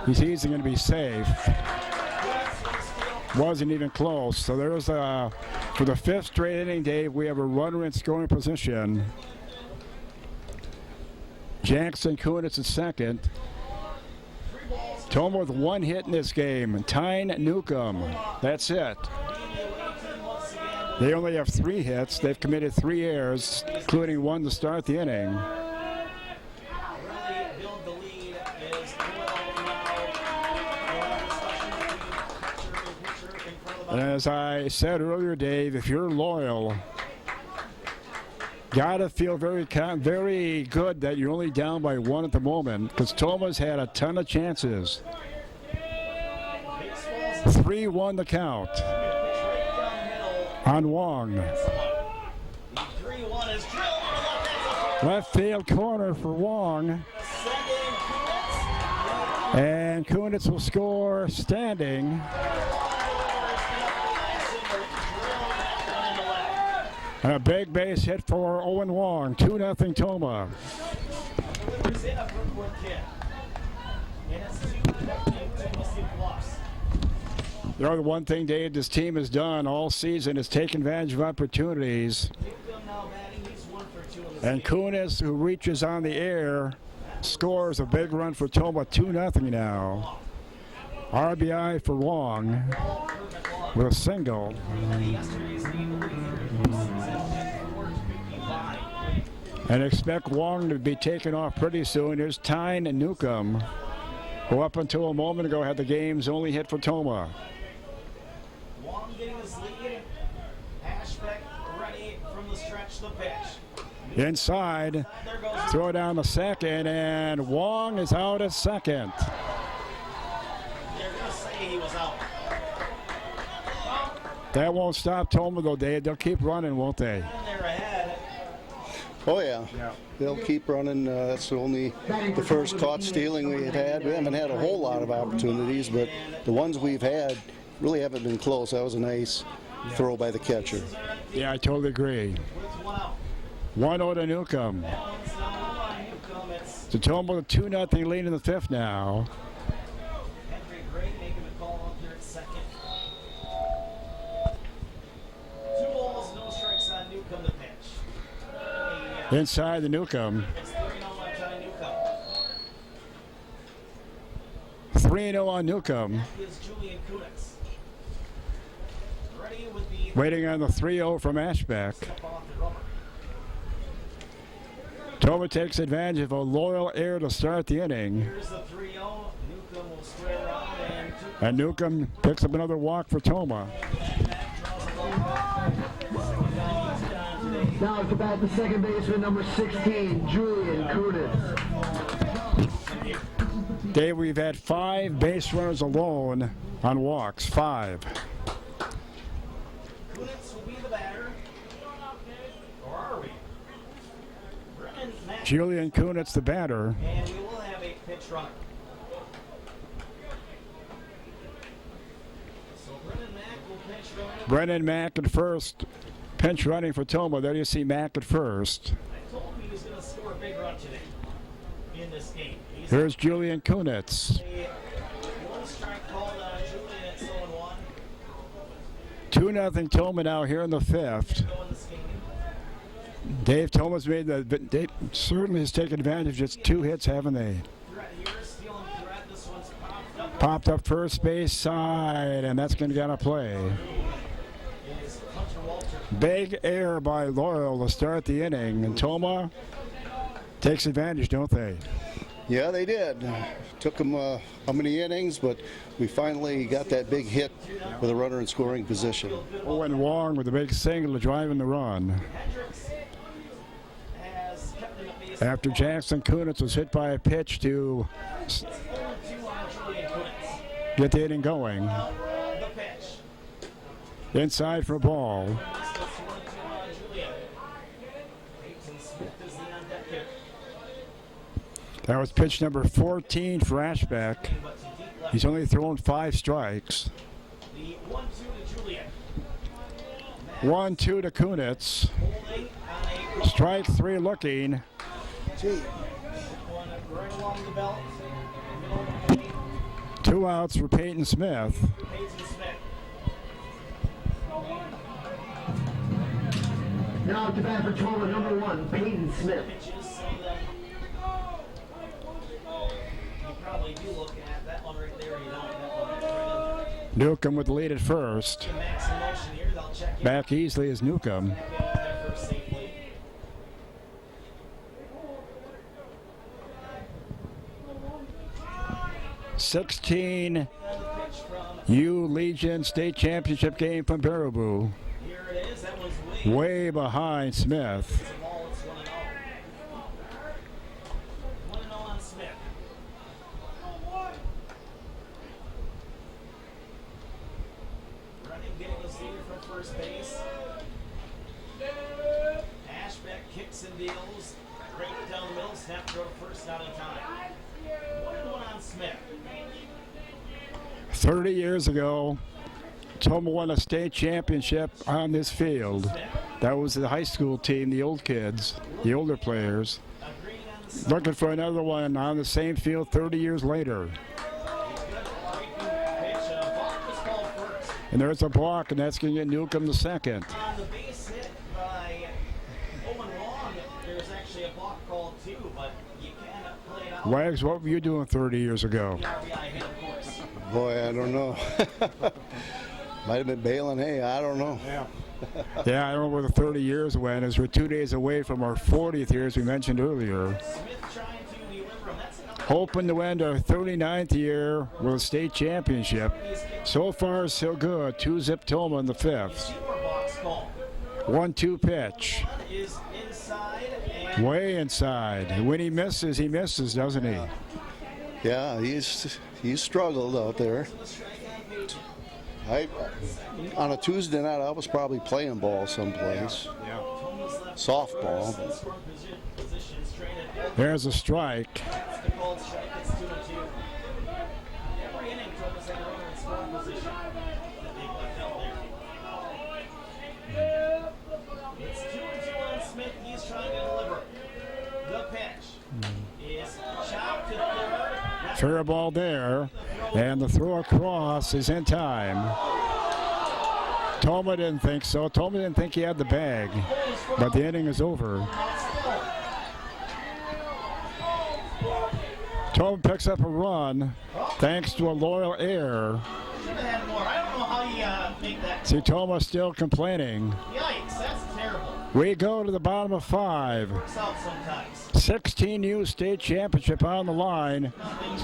he's easy going to be safe. Wasn't even close. So there's for the 5th straight inning, Dave, we have a runner in scoring position. Jackson Kunitz at second. Tomah with 1 hit in this game. Tyne Newcomb. That's it. They only have 3 hits. They've committed 3 errors, including 1 to start the inning. And as I said earlier, Dave, if you're loyal, gotta feel very good that you're only down by 1 at the moment, because Tomah's had a ton of chances. 3-1 the count on Wong. Left field corner for Wong. And Kunitz will score standing. And a big base hit for Owen Wong. 2-0 Tomah. You know, the one thing, Dave, this team has done all season is take advantage of opportunities. And Kunitz, who reaches on the air, scores a big run for Tomah. 2-0 now. RBI for Wong with a single. And expect Wong to be taken off pretty soon. Here's Tyne Newcomb, who up until a moment ago had the game's only hit for Tomah. Wong getting his lead. Ashbeck ready from the stretch, the pitch. Inside, throw down the second, and Wong is out at second. They're going to say he was out. That won't stop Tomah though, Dave. They'll keep running, won't they? And they're ahead. Oh, yeah. They'll keep running. That's only the first caught stealing we've had. We haven't had a whole lot of opportunities, but the ones we've had really haven't been close. That was a nice throw by the catcher. Yeah, I totally agree. 1-0 to Newcomb. So Tomah with a 2-0 lead in the 5th now. Henry Gray making the call up there at second. 2 balls, no strikes on Newcomb to pitch. Inside the Newcomb. It's 3-0 on Ty Newcomb. 3-0 on Newcomb. Is Julian Kunitz. Ready with the Waiting on the 3-0 from Ashbeck. step off the rubber. Tomah takes advantage of a loyal air to start the inning. Here's the 3-0. Newcomb will square around And Newcomb picks up another walk for Tomah. Now to bat the second baseman, number 16, Julian Kunitz. Dave, we've had 5 base runners alone on walks. 5. Kunitz will be the batter. Or are we? Brennan Mack. Julian Kunitz, the batter. And we will have a pitch runner. So Brennan Mack will pitch runner. Brennan Mack at first. Pinch running for Tomah. There you see Mack at first. I told him he was going to score a big run today in this game. He's Here's Julian Kunitz. one strike called on Julian at 0-1. 2-0 Tomah now here in the 5th. Go in this game. Dave, Tomah's made Dave certainly has taken advantage of just 2 hits, haven't they? Threat here, stealing threat. This one's popped up. Popped up first base side, and that's going to get a play. Is Hunter Walter. Big air by Loyal to start the inning, and Tomah takes advantage, don't they? Yeah, they did. Took them how many innings, but we finally got that big hit with a runner in scoring position. Owen Wong with a big single to drive in the run. Hendricks has kept him at base. After Jackson Kunitz was hit by a pitch to 2 on Julian Kunitz. get the inning going. The pitch. Inside for a ball. This is 1-2 on Julian. Peyton Smith is the on deck hitter. That was pitch number 14 for Ashbeck. But to deep left. He's only thrown 5 strikes. The 1-2 to Julian. 1-2 to Kunitz. Holding on a Strike 3 looking. Gee. Going right along the belt. 2 outs for Peyton Smith. Peyton Smith. Now to bat for Tomah, number 1, Peyton Smith. Pitches, so that you probably do looking at that one right there. You don't. That one right in there. Newcomb with the lead at first. Max in motion here. They'll check in. Back easily is Newcomb. Back in there first safely. '16 Pitch from U Legion State Championship game from Baraboo. here it is. That one's way. Way behind Smith. It's a ball. It's 1-0. 1-0 on Smith. Running, getting the leader from first base. Ashbeck kicks and deals. Right down the middle. Snap throw to first, not in time. 1-1 on Smith. 30 years ago, Tomah won a state championship on this field. That was the high school team, the old kids, the older players. Agreeing on the side. Looking for another one on the same field 30 years later. Pitch. Balk was called first. And there's a block, and that's going to get Newcomb the second. On the base hit by Owen Long, there's actually a block called too, but you can't play it out. Wags, what were you doing 30 years ago? The RBI hit, of course. Boy, I don't know. Might have been bailing hay. I don't know. Yeah, I don't know where the 30 years went, as we're 2 days away from our 40th year, as we mentioned earlier. Smith trying to deliver him. That's another. Hoping to end our 39th year with a state championship. So far, so good. 2-zip Tomah in the 5th. Seymour box call. 1-2 pitch. One is inside and Way inside. When he misses, doesn't he? Yeah, he's struggled out there. the strikeout page. On a Tuesday night, I was probably playing ball someplace. Tomah's left Softball. first, scoring position straight at There's a strike. That's the called strike. It's 2-2. Every inning, Tomah's had a runner in scoring position that they've left out there. It's 2-2 on Smith. He's trying to deliver. The pitch is chopped to third. Fair ball there. And the throw across is in time. Tomah didn't think so. Tomah didn't think he had the bag. But the inning is over. Tomah picks up a run thanks to a loyal error. Should have had more. I don't know how you make that. See, Tomah still complaining. Yikes, that's terrible. We go to the bottom of 5. Works out sometimes. 16U state championship on the line.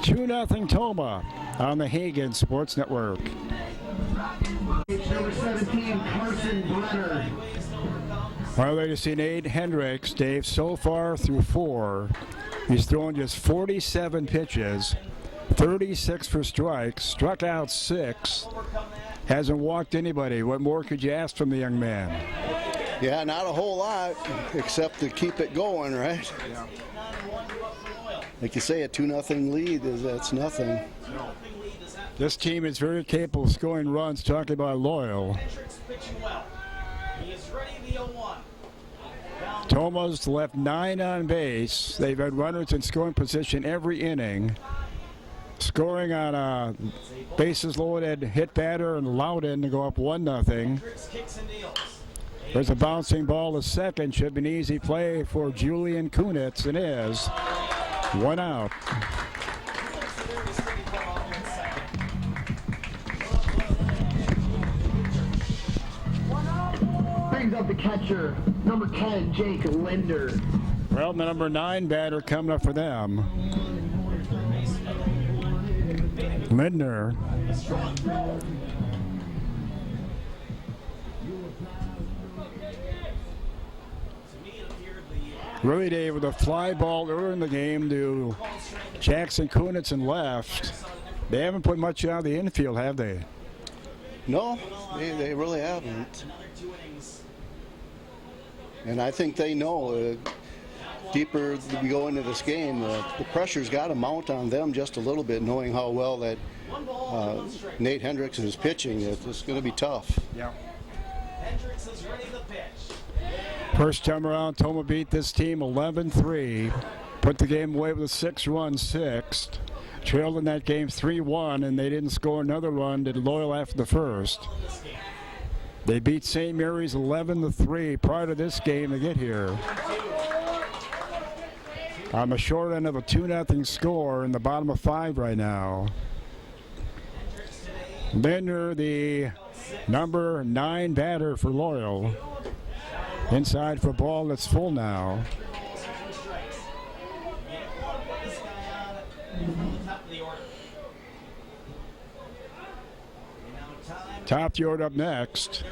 2-0 Tomah on the Hagen Sports Network. It's number 17, Carson Brenner. Our latest in Nate Hendricks, Dave, so far through 4. He's thrown just 47 pitches, 36 for strikes, struck out 6, hasn't walked anybody. What more could you ask from the young man? Yeah, not a whole lot, except to keep it going, right? Like you say, a 2-0 lead, that's nothing. This team is very capable of scoring runs, talking about loyal. Hendricks pitching well. He is ready, the 0-1. Tomah's left 9 on base. They've had runners in scoring position every inning. Scoring on a bases loaded hit batter and Loudon to go up 1-0. Hendricks kicks and deals. There's a bouncing ball to second. Should be an easy play for Julian Kunitz. It is. 1 out. Brings up the catcher, number 10, Jake Linder. Well, the number 9 batter coming up for them. Lindner. Really, Dave, with a fly ball early in the game to Jackson Kunitz and left. They haven't put much out of the infield, have they? No, they really haven't. And I think they know deeper we go into this game, the pressure's got to mount on them just a little bit, knowing how well that Nate Hendricks is pitching. It's going to be tough. Yeah. Hendricks is ready to pitch. First time around, Tomah beat this team 11-3. Put the game away with a 6-run sixth. Trailed in that game 3-1, and they didn't score another run, did Loyal after the first. They beat St. Mary's 11-3 prior to this game to get here. On the short end of a 2-0 score in the bottom of 5 right now. Linder, the number 9 batter for Loyal. Inside for a ball that's full now. Top of the order up next.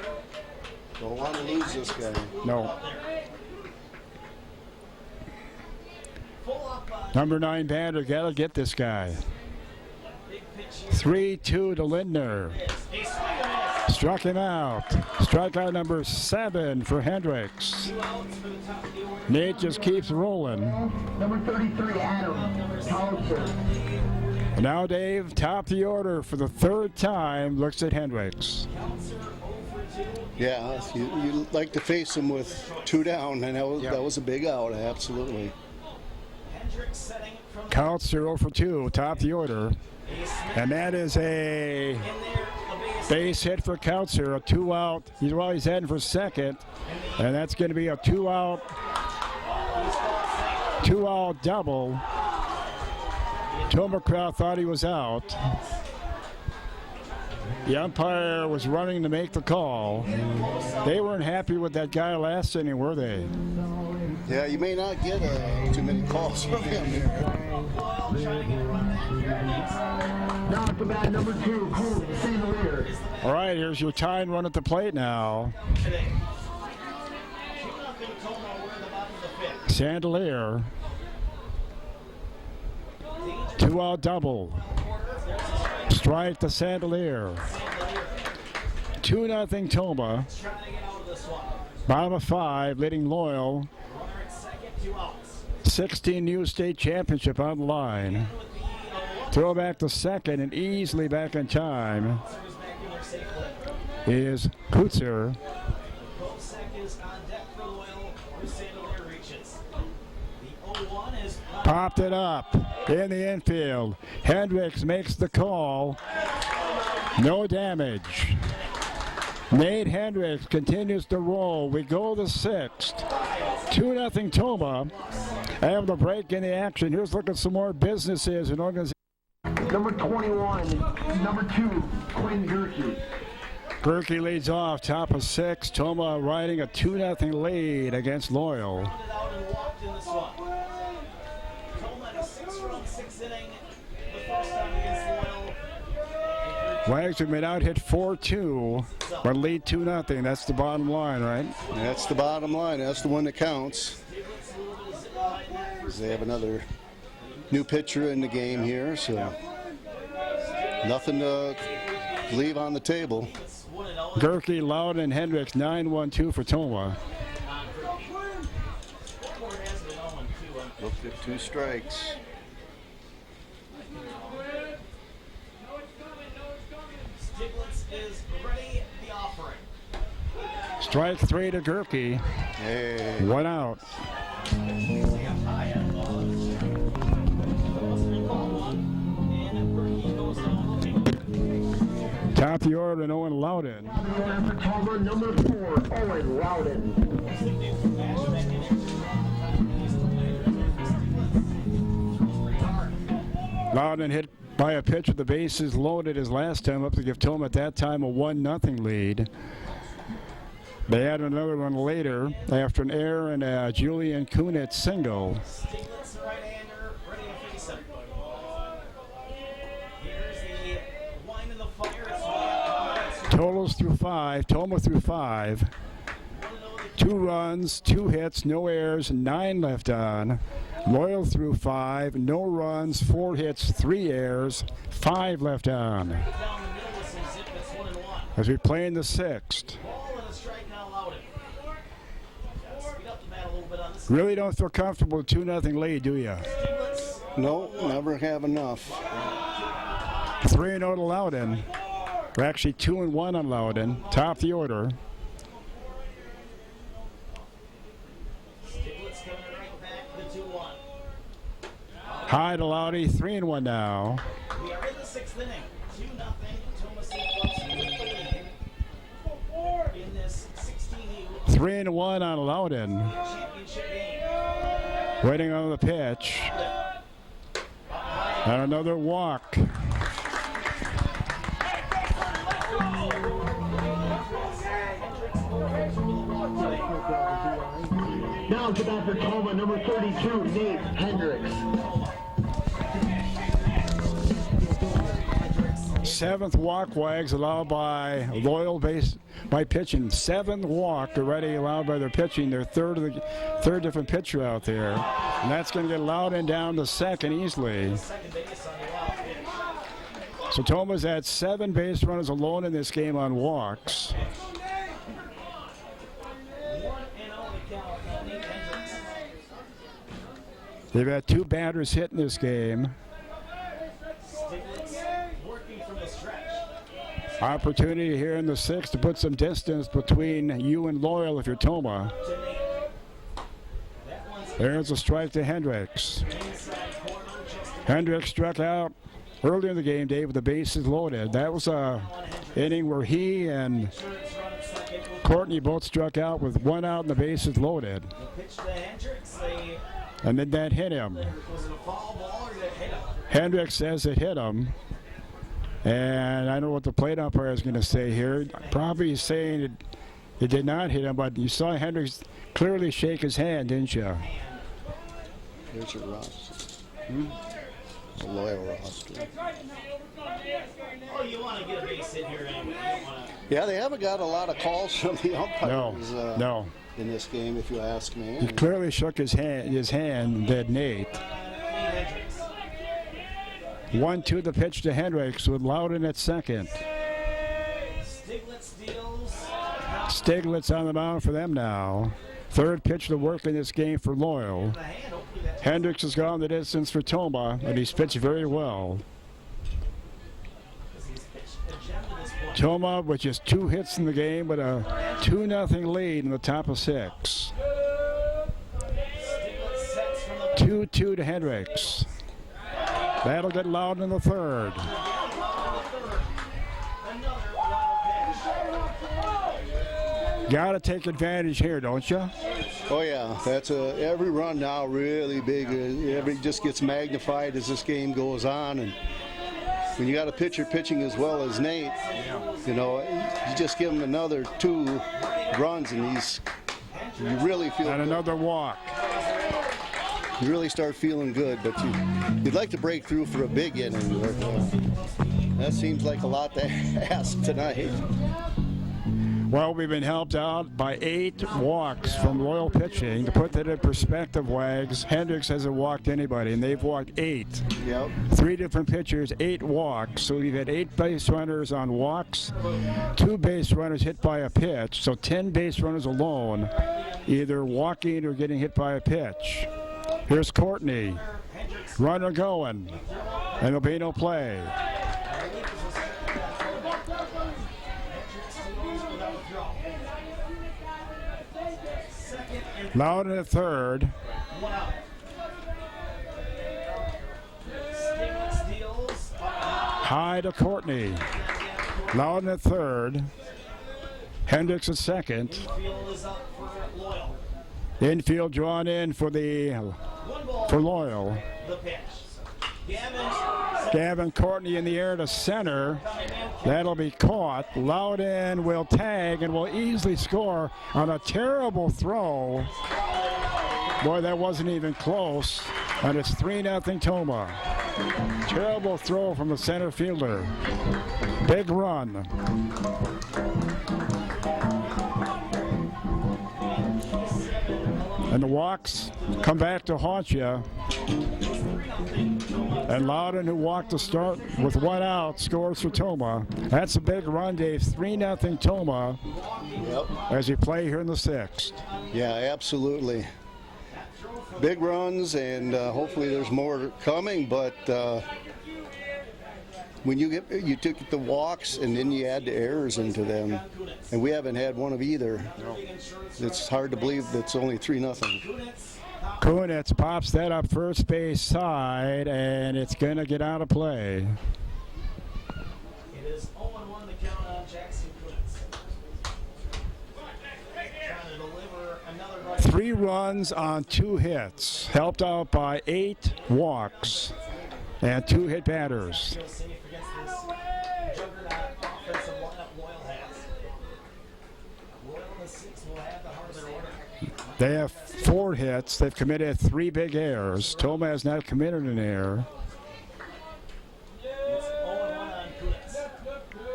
Don't want to lose this guy. No. Number 9 batter, gotta get this guy. 3-2 to Lindner. Struck him out. Strikeout number 7 for Hendricks. Nate just keeps rolling. Number 33, Adam Townsend. Now Dave, top of the order for the 3rd time, looks at Hendricks. Yeah, you like to face him with 2 down, and that was a big out, absolutely. Counts 0 for 2, top of the order. And that is a base hit for Counts, a 2 out. He's heading for second, and that's going to be a 2 out double. Tomah crowd thought he was out. The umpire was running to make the call. They weren't happy with that guy last inning, were they? Yeah, you may not get too many calls from him. Now at the bat, number 2, Chandelier. All right, here's your tying run at the plate now. Chandelier. 2 out double. Strike to Chandelier. 2-0 Tomah. Bottom of 5, leading Loyal. 16 new state championship on the line. Throw back to second and easily back in time is Kutzer. Popped it up in the infield. Hendricks makes the call. No damage. Nate Hendricks continues to roll. We go to the 6th. 2-0 Tomah. Able to break in the action. Here's look at some more businesses and organizations. Number 21, number 2, Quinn Gerke. Gerke leads off, top of 6. Tomah riding a 2-0 lead against Loyal. Wags have been out hit 4-2, but lead 2-0. That's the bottom line, right? That's the bottom line. That's the one that counts. They have another new pitcher in the game here, so nothing to leave on the table. Gerke, Loudon, and Hendricks, 9-1-2 for Tomah. Looked at 2 strikes. Strike 3 to Gerke. Hey. 1 out. Top of the order to Owen Loudon. Number 4, Owen Loudon. Loudon hit by a pitch with the bases loaded his last time up to give Tomah at that time a 1-0 lead. They had another one later after an error and a Julian Kunitz single. Totals through 5, Tomah through 5. 2 runs, 2 hits, no errors, 9 left on. Loyal through 5, no runs, 4 hits, 3 errors, 5 left on. As we play in the 6th. Really don't feel comfortable with 2-0 lead, do you? No, never have enough. 3-0 to Loudon. We're actually 2-1 on Loudon. Top of the order. High to Loudy, 3-1 now. We are in the 6th inning. 2-0. Tomah St. Clubs with the lead in this 16U 3-1 on Loudon. championship game. Waiting on the pitch. And another walk. Now to bat for Tomah, number 32, Nate Hendricks. 7th walk, Wags, allowed by Loyal base by pitching. 7th walk already allowed by their pitching. Their third different pitcher out there. And that's going to get Loudon down to second easily. So Tomah's had 7 base runners alone in this game on walks. They've had 2 batters hit in this game. Opportunity here in the 6th to put some distance between you and Loyal if you're Tomah. There's a strike to Hendricks. Hendricks struck out earlier in the game, Dave, with the bases loaded. That was a inning where he and Courtney both struck out with 1 out and the bases loaded. And then that hit him. Hendricks says it hit him. And I don't know what the plate umpire is going to say here. Probably saying it did not hit him, but you saw Hendricks clearly shake his hand, didn't you? Here's your roster. A Loyal roster. Oh, you want to get a base hit here anyway. Yeah, they haven't got a lot of calls from the umpires No. in this game, if you ask me. He clearly shook his hand, did Nate. 1-2 the pitch to Hendricks with Loudon at second. Stiglitz on the mound for them now. 3rd pitch to work in this game for Loyal. Hendricks has gone the distance for Tomah, and he's pitched very well. Tomah with just 2 hits in the game, but a 2-0 lead in the top of 6. 2-2 to Hendricks. That'll get Loudon in the 3rd. Got to take advantage here, don't you? Oh yeah, that's every run now really big. Every just gets magnified as this game goes on, and when you got a pitcher pitching as well as Nate, you know, you just give him another 2 runs, and you really feel. And another walk. You really start feeling good, but you'd like to break through for a big inning. But, that seems like a lot to ask tonight. Well, we've been helped out by 8 walks from Loyal pitching. To put that in perspective, Wags, Hendricks hasn't walked anybody, and they've walked 8. Yep. 3 different pitchers, 8 walks. So we've had 8 base runners on walks, 2 base runners hit by a pitch. So 10 base runners alone, either walking or getting hit by a pitch. Here's Courtney. Runner going. And there'll be no play. Loudon at 3rd. High to Courtney. Loudon at 3rd. Hendricks at 2nd. Infield drawn in for Loyal. Gavin Courtney in the air to center. That'll be caught. Loudon will tag and will easily score on a terrible throw. Boy, that wasn't even close. And it's 3-0 Tomah. Terrible throw from the center fielder. Big run. And the walks come back to haunt you. And Loudon, who walked to start with 1 out, scores for Tomah. That's a big run, Dave. 3-0 Tomah. Yep. As we play here in the 6th. Yeah, absolutely. Big runs, and hopefully there's more coming. But when you took the walks and then you add the errors into them, and we haven't had one of either. No. It's hard to believe that's only 3-0. Kunitz pops that up first base side, and it's going to get out of play. It is 0-1 the count on Jackson Kunitz. Trying to deliver another right. 3 runs on 2 hits, helped out by 8 walks and 2 hit batters. Still safe against this juggernaut offensive lineup Loyal has. Loyal in the 6 will have the heart of their order. They have 4 hits. They've committed 3 big errors. Tomah has not committed an error. It's 0-1 on Kunitz.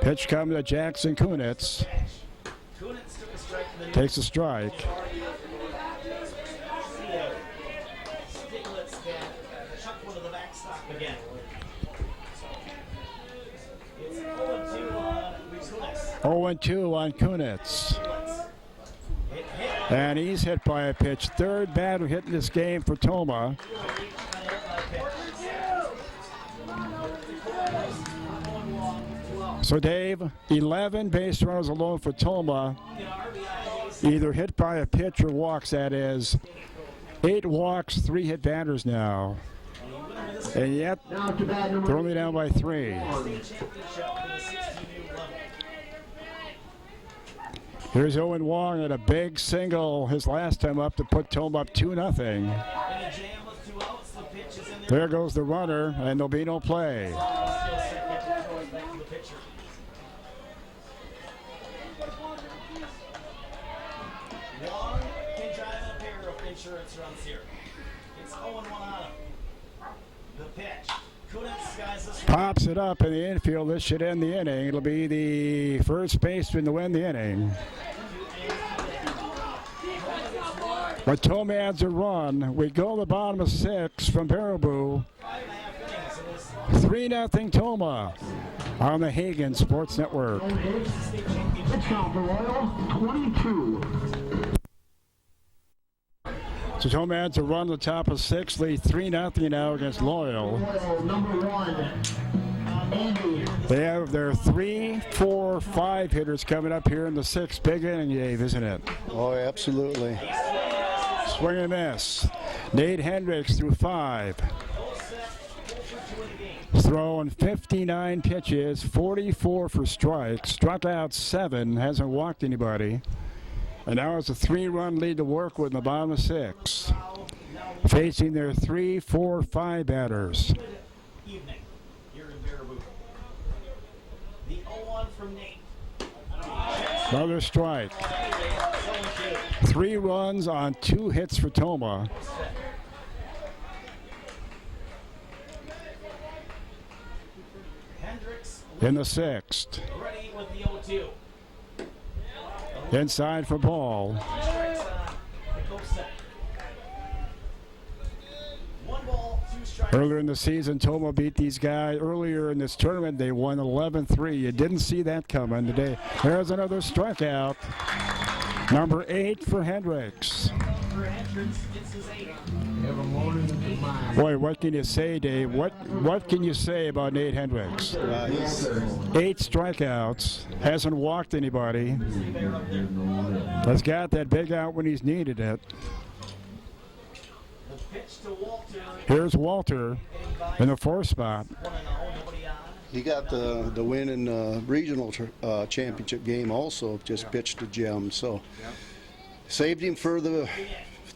Pitch comes to Jackson Kunitz. Kunitz took a strike to the Takes a strike. Stiglitz can chuck one to the backstop again. It's 0-2 on Kunitz. 0-2 on Kunitz. It hit. And he's hit by a pitch. 3rd batter hit in this game for Tomah. So Dave, 11 base runners alone for Tomah. Either hit by a pitch or walks, that is. 8 walks, 3 hit batters now. And yet, Now to bat number they're only down by 3. Here's Owen Wong at a big single his last time up to put Tomah up 2-0. There goes the runner, and there'll be no play. Wong can drive a pair of insurance runs here. It's 0-1 on him. The pitch. Kunitz, guys, this Pops it up in the infield. This should end the inning. It'll be the first baseman to win the inning. But Tomah adds a run. We go to the bottom of 6 from Baraboo. 3-0 Tomah on the Hagen Sports Network. Pitch count for Royal, 22. So Tomah adds a run to the top of 6, lead 3-0 now against Loyal. Royal, number 1, Andy. They have their 3, 4, 5 hitters coming up here in the 6th. Big inning, Dave, isn't it? Oh, absolutely. Swing and miss. Nate Hendricks threw 5. Throwing 59 pitches, 44 for strikes, struck out 7, hasn't walked anybody. And now it's a 3-run lead to work with in the bottom of 6. Facing their 3, 4, 5 batters. evening here in Baraboo. The 0-1 from Nate. Another strike. 3 runs on 2 hits for Tomah. Hendricks In the 6th. ready with the 0-2. Inside for ball. Strikes on the go set. 1 ball, 2 strikes. Earlier in the season, Tomah beat these guys. Earlier in this tournament, they won 11-3. You didn't see that coming today. There's another strikeout. Number 8 for Hendricks. For Hendricks, it's his 8th. Boy, what can you say, Dave? What can you say about Nate Hendricks? 8 strikeouts. Hasn't walked anybody. Has got that big out when he's needed it. The pitch to Walter. Here's Walter in the 4th spot. 1-0, nobody on. He got the win in the regional championship game also, just pitched to Jim. So saved him for the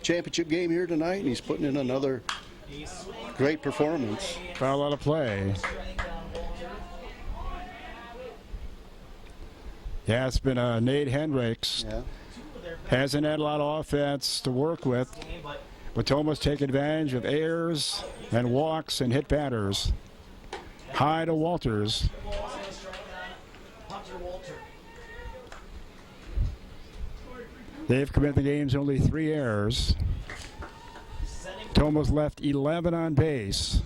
championship game here tonight, and he's putting in another great performance. Foul out of play. Yeah, it's been Nate Hendricks. Yeah. Hasn't had a lot of offense to work with. But Tomah's taken advantage of errors and walks and hit batters. High to Walters. Hunter Walter. They've committed the game's only 3 errors. Tomah's left 11 on base.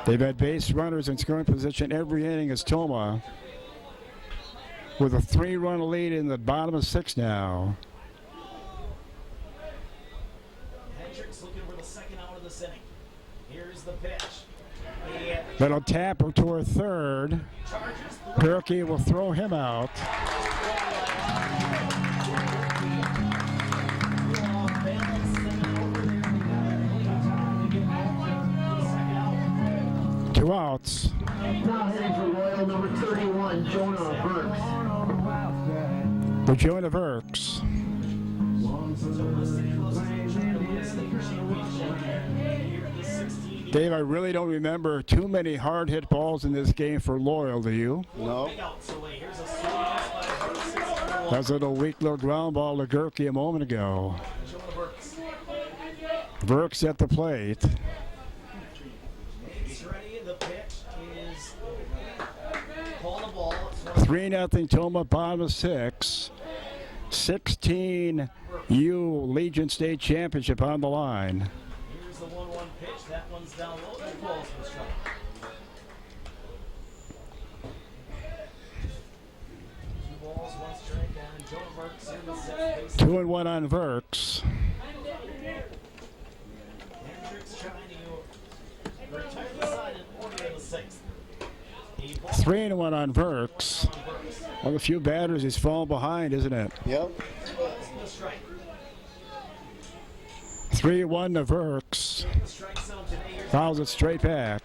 They've had base runners in scoring position every inning as Tomah, with a 3-run lead in the bottom of 6 now. Hendricks looking for the 2nd out of this inning. Here's the pitch. That'll tap her toward 3rd. Perky will throw him out. The Jonah Verks. Dave, I really don't remember too many hard hit balls in this game for Loyal, do you? No. That was a little weak little ground ball to Gerke a moment ago. Verks at the plate. He's ready. The pitch is calling the ball. 3-0 Tomah, bottom of 6. 16 U Legion State Championship on the line. Here's the 1-1 pitch. That one's down low. Two balls for the strike. Two balls, one strike down. Jonah Burks in the 6th base. 2-1 on Verks. Hendricks trying to retire the side in order in the 6th. 3-1 on Verks. One of the few batters he's fallen behind, isn't it? Yep. 3-1 to Verks. Fouls it straight back.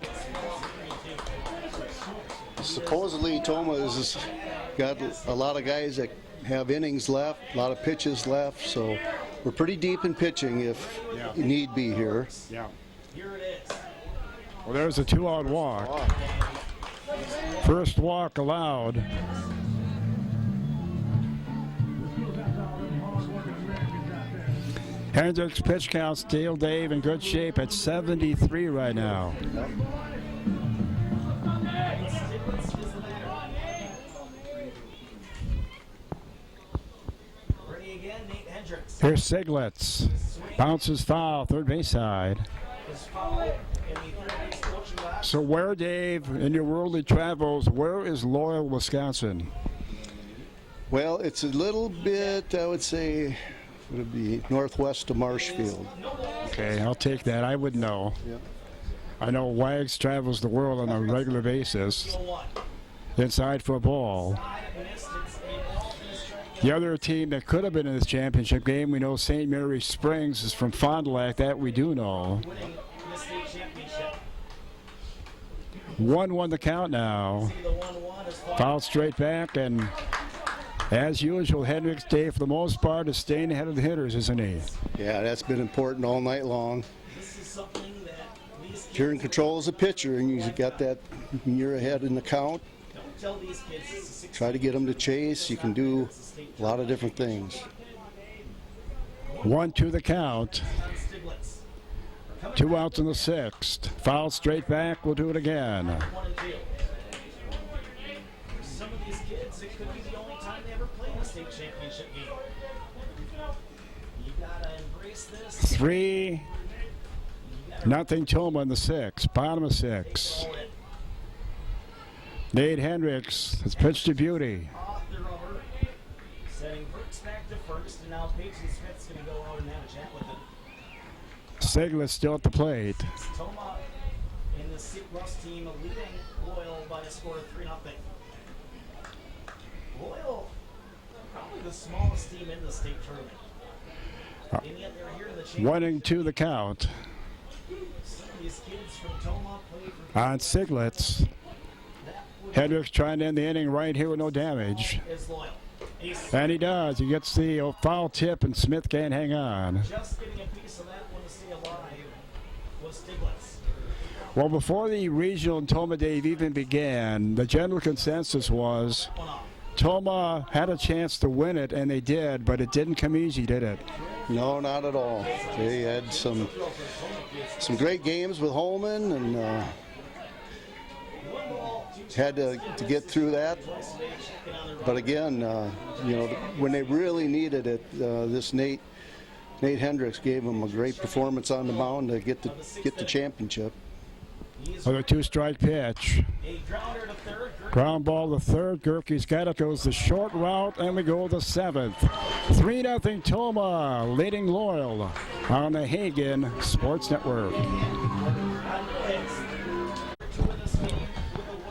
Supposedly Tomah has got a lot of guys that have innings left, a lot of pitches left, so we're pretty deep in pitching if need be here. Yeah. Here it is. Well, there's a 2-out walk. First walk allowed. Hendricks pitch count still, Dave, in good shape at 73 right now. Ready again, Nate Hendricks. Here's Siglitz. Bounces foul, third base side. His foul in the third base coaching box. So where, Dave, in your worldly travels, where is Loyal, Wisconsin? Well, it's a little bit, I would say, would it be northwest of Marshfield. Okay, I'll take that. I would know. Yep. I know Wags travels the world on a regular basis. Inside for a ball. The other team that could have been in this championship game, we know St. Mary Springs is from Fond du Lac. That we do know. 1-1 the count now. Foul straight back, and as usual, Hendricks, Dave, for the most part, is staying ahead of the hitters, isn't he? Yeah, that's been important all night long. If you're in control as a pitcher and you've got that, you're ahead in the count, try to get them to chase. You can do a lot of different things. 1-2 the count. 2 outs in the 6th. Foul straight back. We'll do it again. Some of these kids, it could be the only time they ever play in a state championship game. You gotta embrace this. 3-0 Tomah in the 6th. Bottom of 6. Nate Hendricks has pitched to beauty. Off the rubber. Setting Burks back to first, and now Peyton Smith's gonna go out and have a chat with him. Siglitz still at the plate. Tomah in the Sick Russ team leading Loyal by a score of 3-0. Loyal, probably the smallest team in the state tournament. And yet they're here in the championship. 1-2 the count. Some of these kids from Tomah play for On Siglitz. Hendricks trying to end the inning right here with no damage. is Loyal. He's And he does. He gets the foul tip, and Smith can't hang on. just getting a piece of that one to stay alive was Stiglitz. Well, before the regional and Tomah Dave even began, the general consensus was One off. Tomah had a chance to win it, and they did, but it didn't come easy, did it? No, not at all. They had some great games with Holman and had to get through that. But again, when they really needed it, this Nate Hendricks gave them a great performance on the mound to get the championship. Another 2-strike pitch. A grounder to third. Ground ball to third. Gerke's got it. Goes the short route, and we go to 7th. 3-0 Tomah, leading Loyal on the Hagen Sports Network.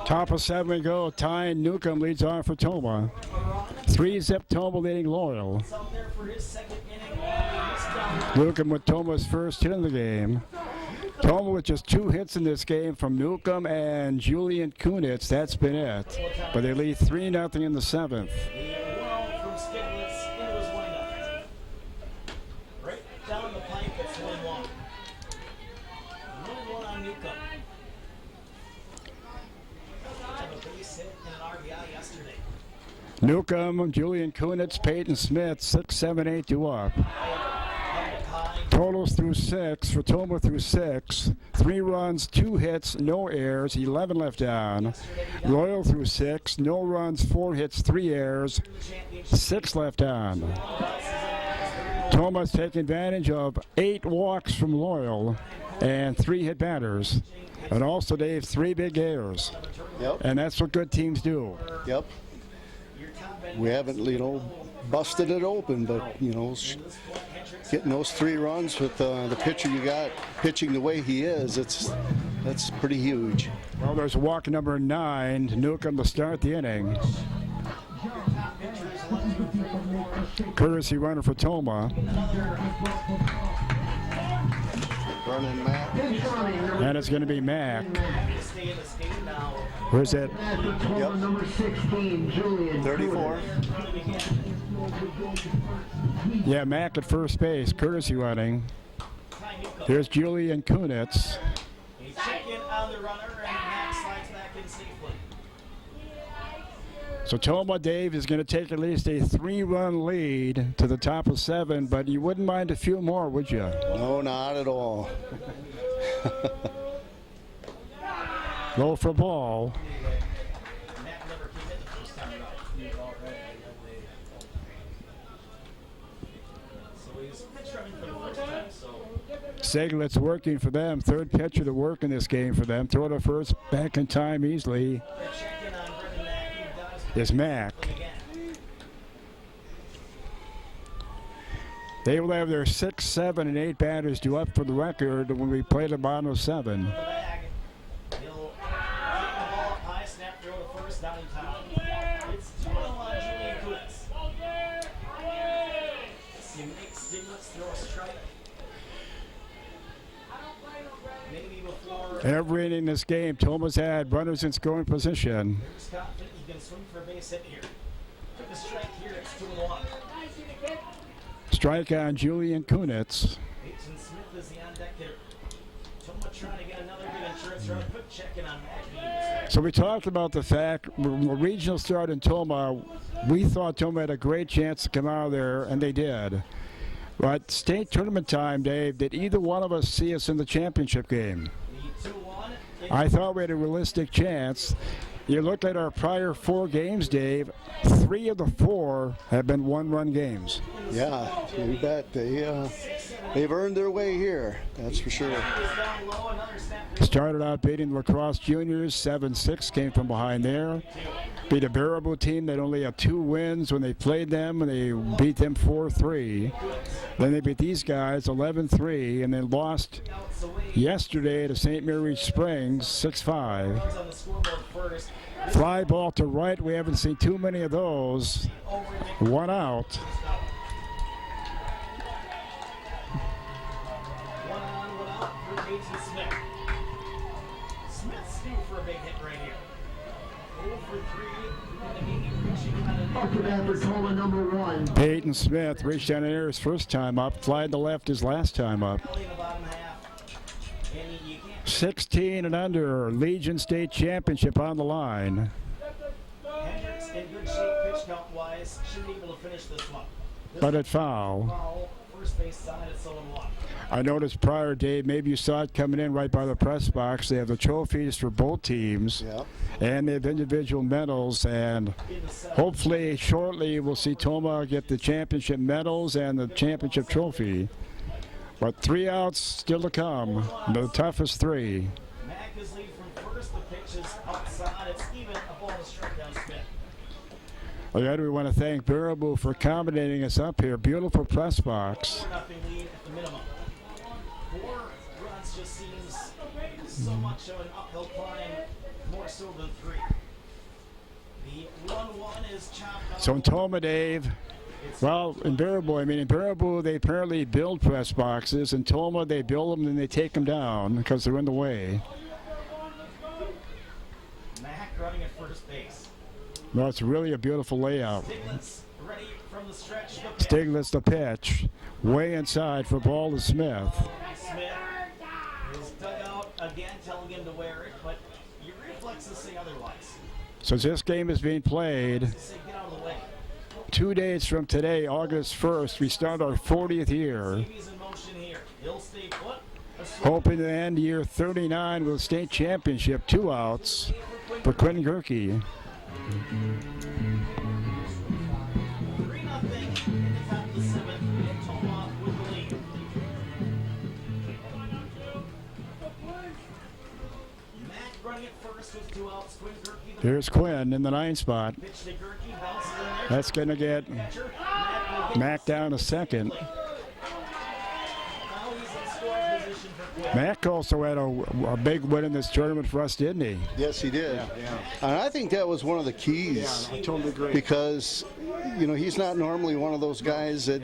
Top of 7 we go. Ty Newcomb leads on for Tomah. 3-0 Tomah leading Loyal. Out there for his second inning. Newcomb with Tomah's first hit in the game. Tomah with just 2 hits in this game from Newcomb and Julian Kunitz. That's been it. But they lead 3-0 in the 7th. The 1-0 from Stiglitz. Newcomb, Julian Kunitz, Peyton Smith, 6, 7, 8 to up. Totals through 6 for Tomah through 6. 3 runs, 2 hits, no errors, 11 left on. Royal through 6, no runs, 4 hits, 3 errors, 6 left on. Tomah's taking advantage of 8 walks from Loyal and 3 hit batters. And also, Dave, 3 big errors. Yep. And that's what good teams do. Yep. We haven't, busted it open, but, getting those 3 runs with the pitcher you got pitching the way he is, that's pretty huge. Well, there's walk number 9, Newcomb to start the inning. Courtesy runner for Tomah. Running Matt. And it's going to be Mac. Where's that? Yep. Number 16, Julian. 34. Yeah, Mac at first base, courtesy running. Here's Julian Kunitz. He's checking on the runner, and Max slides back in safely. So Tomah, Dave, is going to take at least a 3-run lead to the top of 7, but you wouldn't mind a few more, would you? No, not at all. Low for ball. Matt never came in the first time around. So he's pitch running for the first time, Seglitz working for them. 3rd pitcher to work in this game for them. Throw to first, back in time easily is Mac. They will have their 6, 7, and 8 batters due up for the record when we play the bottom of 7. He'll get the ball up high, snap throw to first, down in time. It's 2-0 on Julian Kunitz. He makes Stiglitz throw a strike. Maybe before. Every inning in this game, Tomah's had runners in scoring position. He's confident he can swing for a base hit here. Took a strike here, it's 2-1. Strike on Julian Kunitz. Peyton Smith is the on-deck hitter. Tomah trying to get another good insurance run. Quick check-in on Mac. So we talked about the fact when the regional started in Tomah, we thought Tomah had a great chance to come out of there, and they did. But state tournament time, Dave, did either one of us see us in the championship game? The 2-1. I thought we had a realistic chance. You look at our prior 4 games, Dave, 3 of the 4 have been 1-run games. Yeah, you bet. They've earned their way here, that's for sure. Started out beating the Lacrosse Juniors, 7-6, came from behind there. Beat a Baraboo team that only had 2 wins when they played them, and they beat them 4-3. Then they beat these guys 11-3, and then lost yesterday to St. Mary's Springs 6-5. Fly ball to right, we haven't seen too many of those. 1 out. 1 on, 1 out for Peyton Smith. Smith's due for a big hit right here. 0 for 3. Up to bat for Tomah, number 1. Peyton Smith reached down in air his first time up, fly to left his last time up. 16 and under, Legion State Championship on the line. Hendricks in good shape pitch count wise, should be able to finish this one. But at foul. Foul, first base side at 0-1. I noticed prior, Dave, maybe you saw it coming in right by the press box. They have the trophies for both teams, and they have individual medals, and hopefully shortly we'll see Tomah get the championship medals and the championship trophy. But 3 outs still to come, the toughest 3. Mac is lead from first, the pitch is outside, it's even, a ball to strike down Smith. Again, we want to thank Baraboo for accommodating us up here. Beautiful press box. 4-0 lead at the minimum. 4 runs just seems so much of an uphill climb, more so than 3. The 1-1 is chopped up. So in Tomah, Dave, well, in Baraboo, they apparently build press boxes. In Tomah, they build them and they take them down because they're in the way. Mac running at first base. Well, it's really a beautiful layout. Stiglitz ready from the stretch. Stiglitz the pitch. Way inside for ball to Smith. Smith is dug out again, telling him to wear it, but your reflexes say otherwise. So this game is being played. Say, get out of the way. 2 days from today, August 1st, we start our 40th year. He's in motion here. He'll stay put. Hoping to end year 39 with a state championship, 2 outs for Quinn Gerke. 3-0 in the top of the 7th. Tomah with the lead. Matt running it first with 2 outs. Quinn Gerke. Here's Quinn in the 9 spot. Pitch to Gerke, bounces in there. That's going to get Catcher. Matt will get Mac down to second. now he's in scoring position for Quinn. Mac also had a big win in this tournament for us, didn't he? Yes, he did. And I think that was one of the keys. I totally agree. Because, you know, he's not normally one of those guys that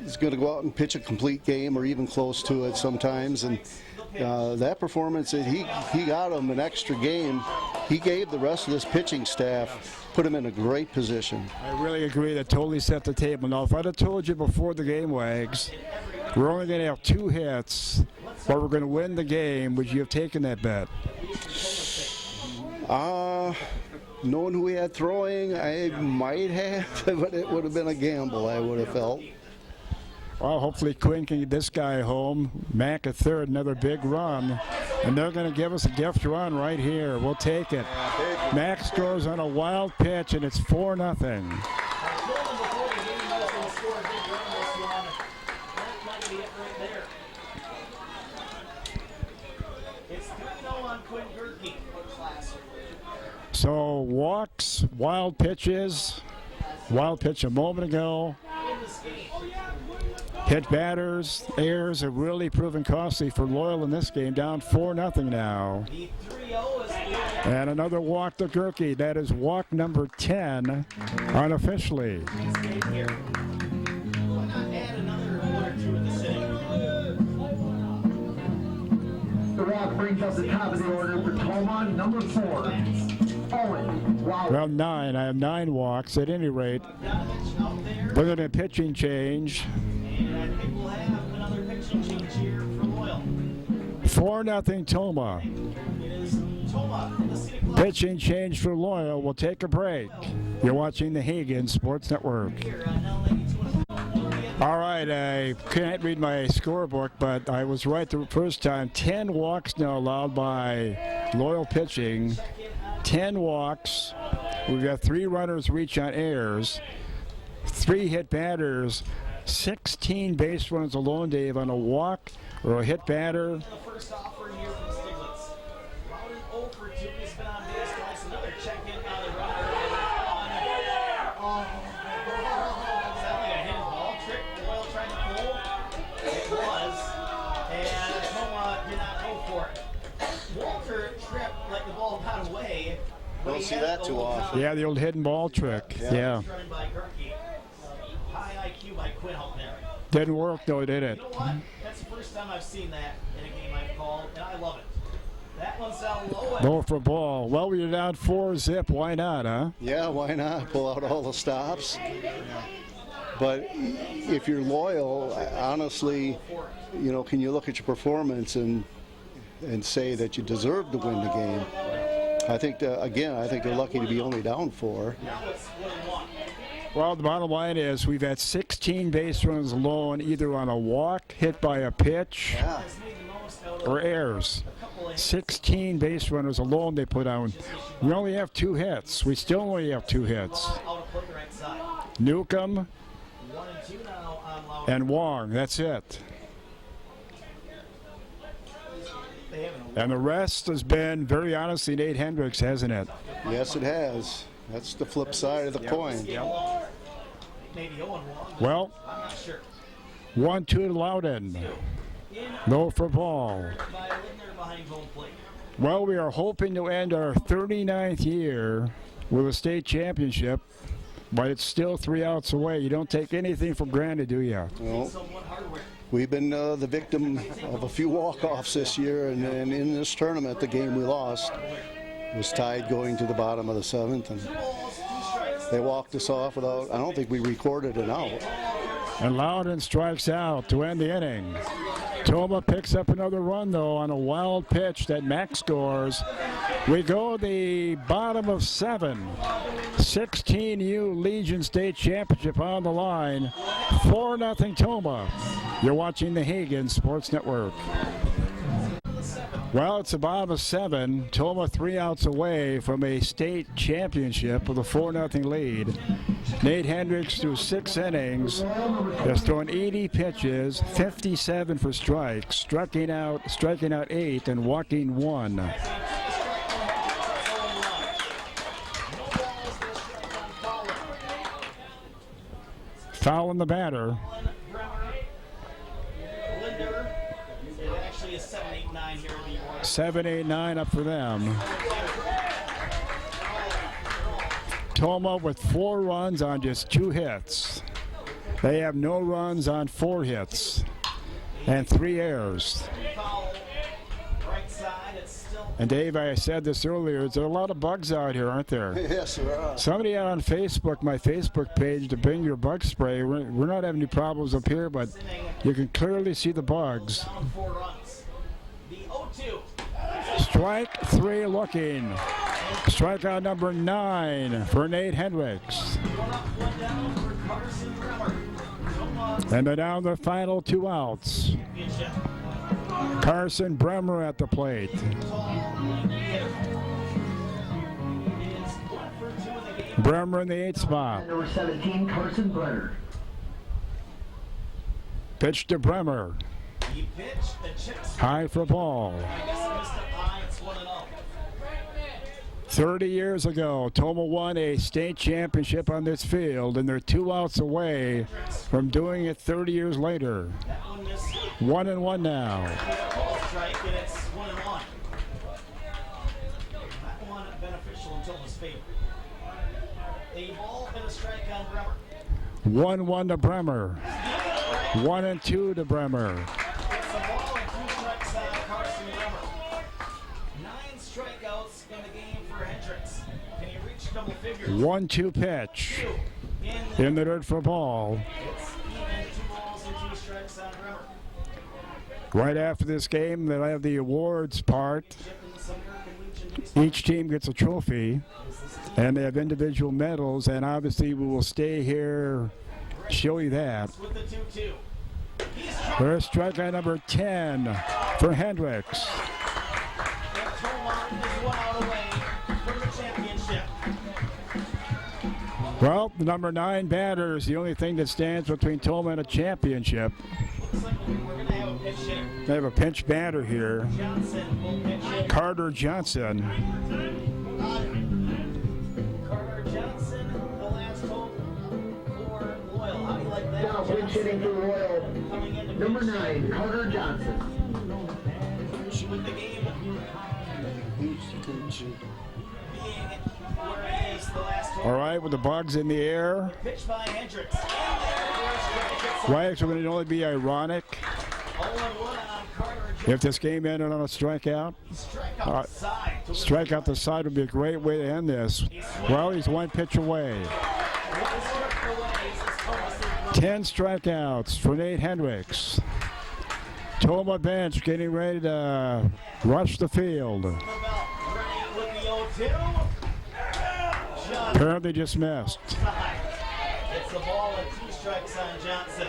is going to go out and pitch a complete game or even close to it sometimes. And that performance that he got him an extra game, he gave the rest of this pitching staff, put him in a great position. I really agree. That totally set the table. Now, if I'd have told you before the game, Wags, we're only going to have 2 hits, but we're going to win the game, would you have taken that bet? Knowing who we had throwing, I might have, but it would have been a gamble, I would have felt. Well, hopefully Quinn can get this guy home. Mac at third, another big run. And they're going to give us a gift run right here. We'll take it. Mac scores on a wild pitch, and it's 4-0. So walks, wild pitches, wild pitch a moment ago. Hit batters, errors have really proven costly for Loyal in this game, down 4-0 now. And another walk to Gerke. That is walk number 10 unofficially. The walk brings up the top of the order for Tomah, number 4. Owen. Wow. Well, 9. I have 9 walks at any rate. Look at the pitching change. And I think we'll have another pitching change here for Loyal. 4-0 Tomah. It is Tomah in the city club. Pitching change for Loyal. We'll take a break. You're watching the Hagen Sports Network. Here on L92. All right, I can't read my scorebook, but I was right the first time. 10 walks now allowed by Loyal pitching. 10 walks. We've got 3 runners reach on errors. 3 hit batters. 16 base runners alone, Dave, on a walk or a hit batter. The first offer here from Stiglitz. Loudon 0 for 2. He's been on base twice. Another check in on the runner. Is that like a hidden ball trick Loyal trying to pull? It was. And Tomah did not go for it. Walter tripped like the ball got away. but Don't he see had that the too old often. time. Yeah, the old hidden ball trick. Yeah. Running by Gerke. High IQ by Quinn out there. Didn't work, though, did it? You know what? That's the first time I've seen that in a game I've called, and I love it. That one's down low. Low for ball. Well, we're down 4-zip. Why not, huh? Yeah, why not? Pull out all the stops. But if you're Loyal, honestly, you know, can you look at your performance and say that you deserve to win the game? I think, again, I think they're lucky to be only down 4. Well, the bottom line is we've had 16 base runners alone, either on a walk, hit by a pitch, Yeah. or errors. 16 base runners alone they put on. We only have 2 hits. We still only have 2 hits. Newcomb and Wong. That's it. And the rest has been, very honestly, Nate Hendricks, hasn't it? Yes, it has. That's the flip side of the coin. Well, 1-2 to Loudon. No for ball. Well, we are hoping to end our 39th year with a state championship, but it's still 3 outs away. You don't take anything for granted, do you? Well, we've been the victim of a few walk-offs this year, and in this tournament, the game we lost was tied going to the bottom of the 7th, and they walked us off without, I don't think we recorded an out. And Loudon strikes out to end the inning. Tomah picks up another run, though, on a wild pitch that Max scores. We go the bottom of 7. 16U Legion State Championship on the line. 4-0 Tomah. You're watching the Hagen Sports Network. Well, it's the bottom of 7. Tomah 3 outs away from a state championship with a 4-0 lead. Nate Hendricks threw 6 innings, has thrown 80 pitches, 57 for strikes, striking out 8 and walking 1. Fouling the batter. 7-8-9 up for them. Tomah with 4 runs on just 2 hits. They have no runs on 4 hits and 3 errors. And Dave, I said this earlier, there's a lot of bugs out here, aren't there? Yes, there are. Somebody out on Facebook, my Facebook page, to bring your bug spray. We're not having any problems up here, but you can clearly see the bugs. Strike 3 looking. Strikeout number 9 for Nate Hendricks. And they're down the final 2 outs. Carson Bremer at the plate. Bremer in the 8th spot. Number 17, Carson Brenner. Pitch to Bremer. High for a ball. 30 years ago, Tomah won a state championship on this field, and they're 2 outs away from doing it 30 years later. 1-1 now. Strike, and it's 1-1. That one beneficial in Tomah's favor. A ball and a strike on Bremer. 1-1 to Bremer. 1-2 to Bremer. It's a ball and 2 strikes on Carson Bremer. 9 strikeouts in the game for Hendricks. Can he reach double figures? 1-2 pitch. In the dirt for a ball. It's even 2 balls and 2 strikes on Bremer. Right after this game, they'll have the awards part. Each team gets a trophy, and they have individual medals, and obviously we will stay here, show you that. With the 2-2. There's strikeout number 10 for Hendricks. And Tomah is 1 out away from the championship. Well, the number 9 batter is the only thing that stands between Tomah and a championship. Looks like we're going to have a pitch hitter. They have a pinch batter here. Johnson will pitch it. Carter Johnson. Carter Johnson, the last hope for Loyal. How do you like that? Now pinch hitting for Royal. Coming in to Number pitch. 9, Carter Johnson. With the game being where it is, the last hope. All right, with the bugs in the air. Pitch by Hendricks. Wags, would it only be ironic 0-1 on Carter Johnson. if this game ended on a strikeout? Strike out the side. Strike out the side would be a great way to end this. Well, he's 1 pitch away. 10 strikeouts for Nate Hendricks. Tomah bench getting ready to rush the field. Apparently just missed. It's the ball and 2 strikes on Johnson.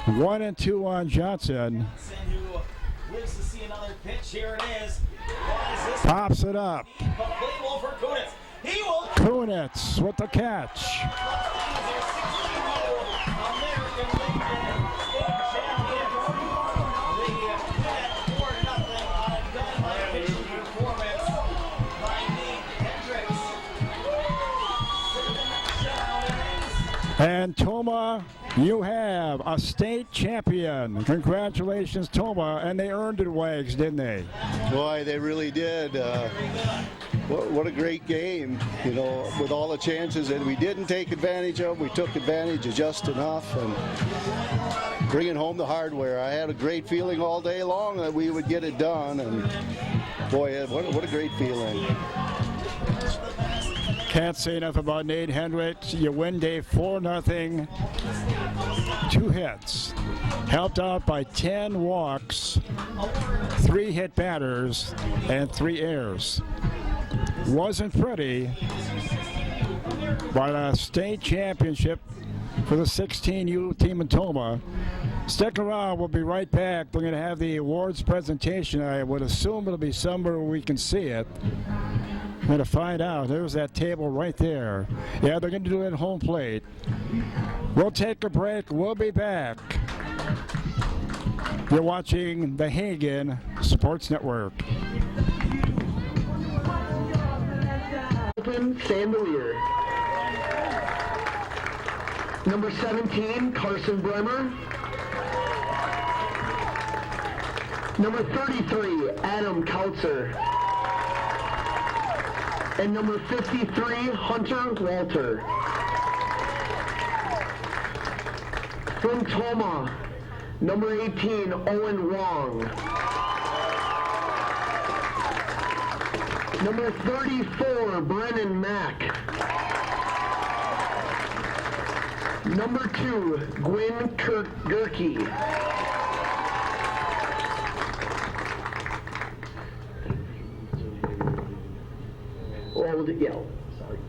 1-2 on Johnson. Who lives to see another pitch. Here it is. Why is this? Pops it up. Play ball for Kunitz. He will. Kunitz with the catch. American Legion State Champions. They win at 4-0 on a dynamite pitching performance by Nate Hendricks. 7 shutout innings. And Tomah, you have a state champion. Congratulations, Tomah. And they earned it, Wags, didn't they? Boy, they really did. What a great game, you know, with all the chances that we didn't take advantage of. We took advantage of just enough, and bringing home the hardware. I had a great feeling all day long that we would get it done, and boy, what a great feeling. Can't say enough about Nate Hendricks. You win Dave 4-0. 2 hits. Helped out by 10 walks, 3 hit batters, and 3 errors. Wasn't pretty, by the state championship for the 16U team in Tomah. Stick around, we'll be right back. We're going to have the awards presentation. I would assume it'll be somewhere where we can see it. I'm going to find out. There's that table right there. Yeah, they're going to do it at home plate. We'll take a break. We'll be back. You're watching the Hagen Sports Network. Sandelier. Number 17, Carson Bremer. Number 33, Adam Kautzer. And number 53, Hunter Walter. From Tomah, number 18, Owen Wong. Number 34, Brennan Mack. Number 2, Gwyn Gerke. Sorry.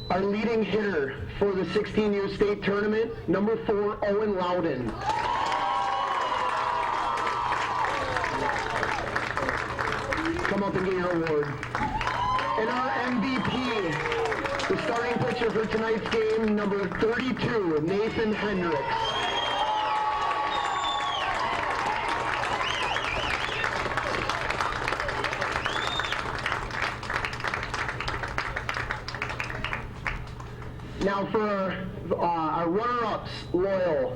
Our leading hitter for the 16U state tournament, number 4, Owen Loudon. Come up and get your award. And our MVP, the starting pitcher for tonight's game, number 32, Nathan Hendricks. Now for our runner-ups, Loyal,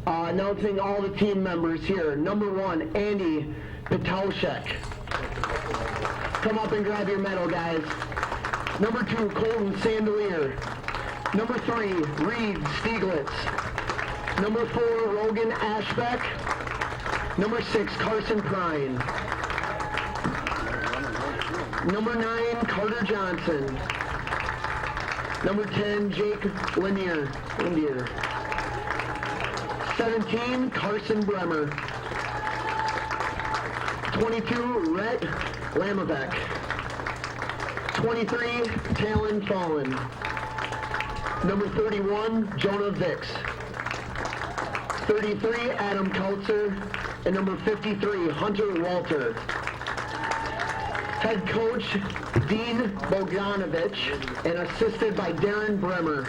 announcing all the team members here. Number 1, Andy Petaushek. Come up and grab your medal, guys. Number 2, Colton Sandelier. Number 3, Reed Stieglitz. Number 4, Rogan Ashbeck. Number 6, Carson Prine. Number 9, Carter Johnson. Number 10, Jake Lanier. 17, Carson Bremer. 22, Rhett Lamavec. 23, Talon Fallen. Number 31, Jonah Vicks. 33, Adam Kautzer. And number 53, Hunter Walter. Head coach, Dean Bogdanovich, and assisted by Darren Bremer.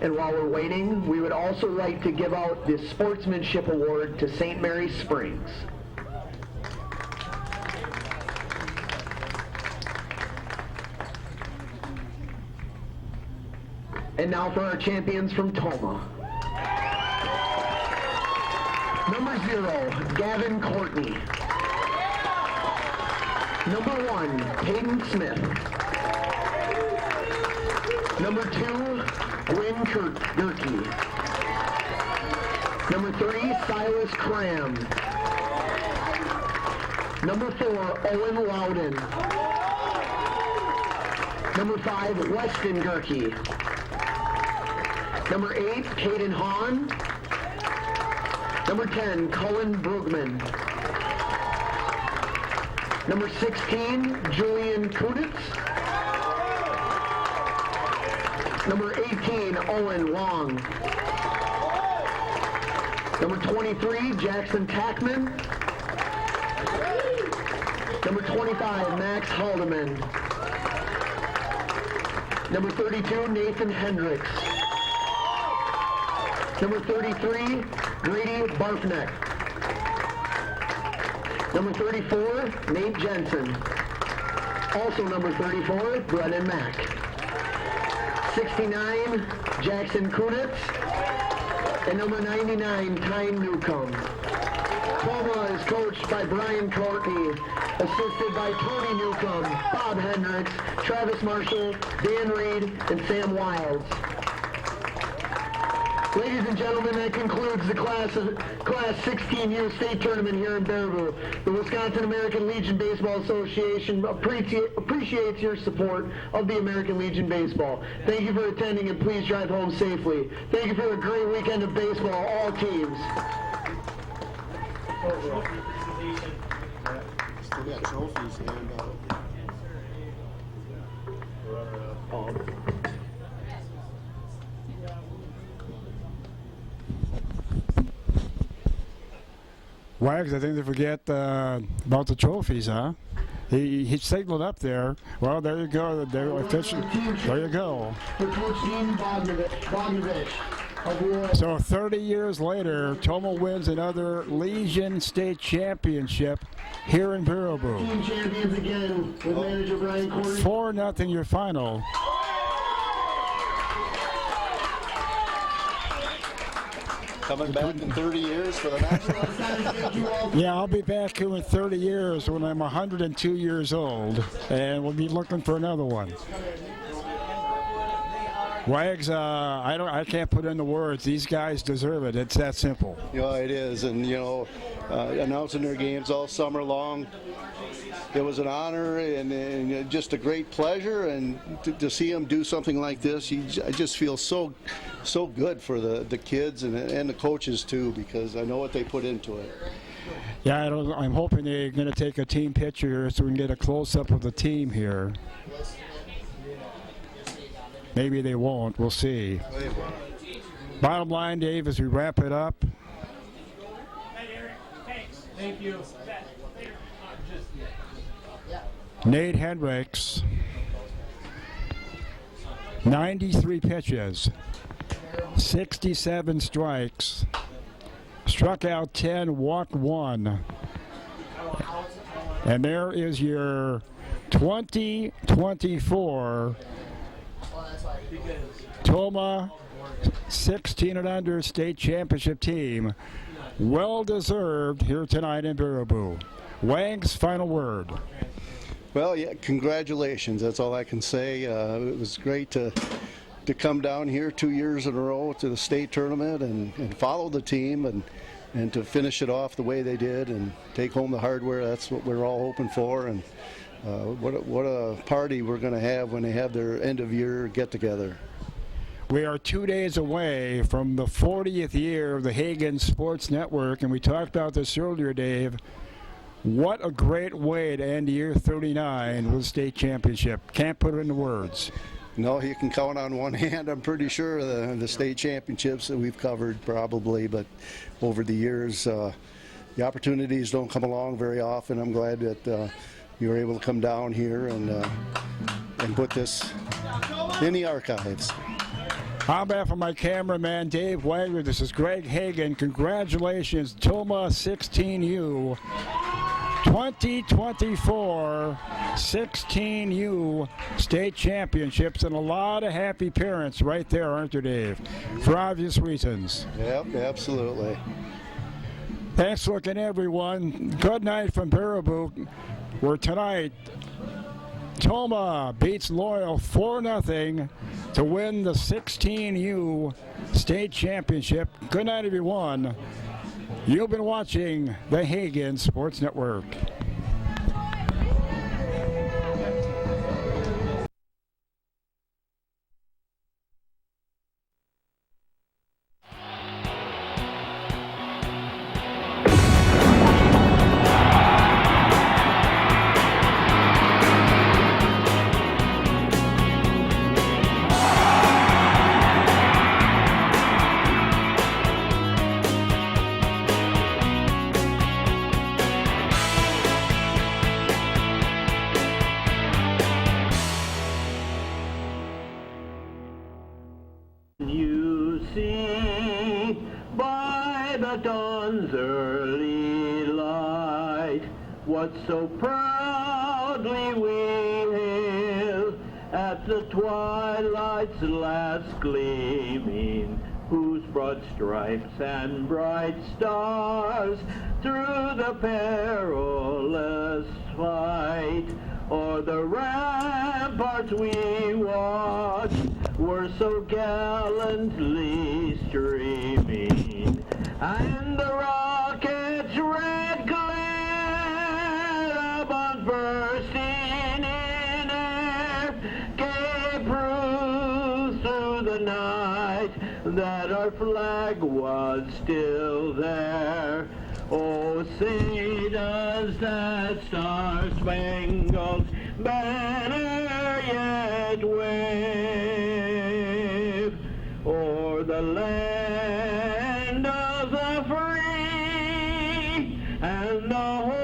And while we're waiting, we would also like to give out the Sportsmanship Award to St. Mary's Springs. And now for our champions from Tomah. Number 0, Gavin Courtney. Number 1, Peyton Smith. Number 2, Gwyn Gerke. Number 3, Silas Cram. Number 4, Owen Loudon. Number 5, Weston Gerke. Number 8, Caden Hahn. Number 10, Cullen Brugman. Number 16, Julian Kuditz. Number 18, Owen Long. Number 23, Jackson Tackman. Number 25, Max Haldeman. Number 32, Nathan Hendricks. Number 33, Grady Barfneck. Number 34, Nate Jensen. Also number 34, Brennan Mack. 69, Jackson Kunitz. And number 99, Tyne Newcomb. Tomah is coached by Brian Courtney, assisted by Tony Newcomb, Bob Hendricks, Travis Marshall, Dan Reed, and Sam Wilds. Ladies and gentlemen, that concludes the Class 16U state tournament here in Baraboo. The Wisconsin American Legion Baseball Association appreciates your support of the American Legion Baseball. Thank you for attending, and please drive home safely. Thank you for a great weekend of baseball, all teams. Still got trophies to hand out. Wags, I think they forget about the trophies, huh? He signaled up there. Well, there you go. There you go. So 30 years later, Tomah wins another Legion State Championship here in Baraboo. Team champions again with manager Brian Corey. 4-0 your final. Coming back in 30 years for the next one. Yeah, I'll be back here in 30 years when I'm 102 years old, and we'll be looking for another one. Wags, I can't put in the words. These guys deserve it. It's that simple. Yeah, it is, and announcing their games all summer long. It was an honor and just a great pleasure, and to see them do something like this, I just feel so good for the kids and the coaches too, because I know what they put into it. Yeah, I'm hoping they're going to take a team picture so we can get a close-up of the team here. Maybe they won't. We'll see. Bottom line, Dave, as we wrap it up. Thank you. Nate Hendricks, 93 pitches, 67 strikes, struck out 10, walked 1. And there is your 2024 Tomah 16 and under state championship team. Well deserved here tonight in Baraboo. Wang's final word. Well, yeah, congratulations. That's all I can say. It was great to come down here 2 years in a row to the state tournament and follow the team and to finish it off the way they did and take home the hardware. That's what we're all hoping for. And what a party we're going to have when they have their end of year get together. We are 2 days away from the 40th year of the Hagen Sports Network, and we talked about this earlier, Dave. What a great way to end year 39 with a state championship. Can't put it into words. No, you can count on one hand, I'm pretty sure, the state championships that we've covered probably, but over the years, the opportunities don't come along very often. I'm glad that you were able to come down here and put this in the archives. On behalf of my cameraman, Dave Wagner, this is Greg Hagen. Congratulations, Tomah 16U. 2024 16U state championships, and a lot of happy parents right there, aren't there, Dave? For obvious reasons. Yep, absolutely. Thanks for looking, everyone. Good night from Baraboo, where tonight Tomah beats Loyal 4-0 to win the 16U state championship. Good night, everyone. You've been watching the Hagen Sports Network. You see by the dawn's early light what so proudly we hail at the twilight's last gleaming, whose broad stripes and bright stars through the perilous fight o'er the ramparts we watch were so gallantly streaming, and the rocket's red glare above bursting in air gave proof through the night that our flag was still there. Oh, say does that star-spangled banner yet wave o'er the land of the free and the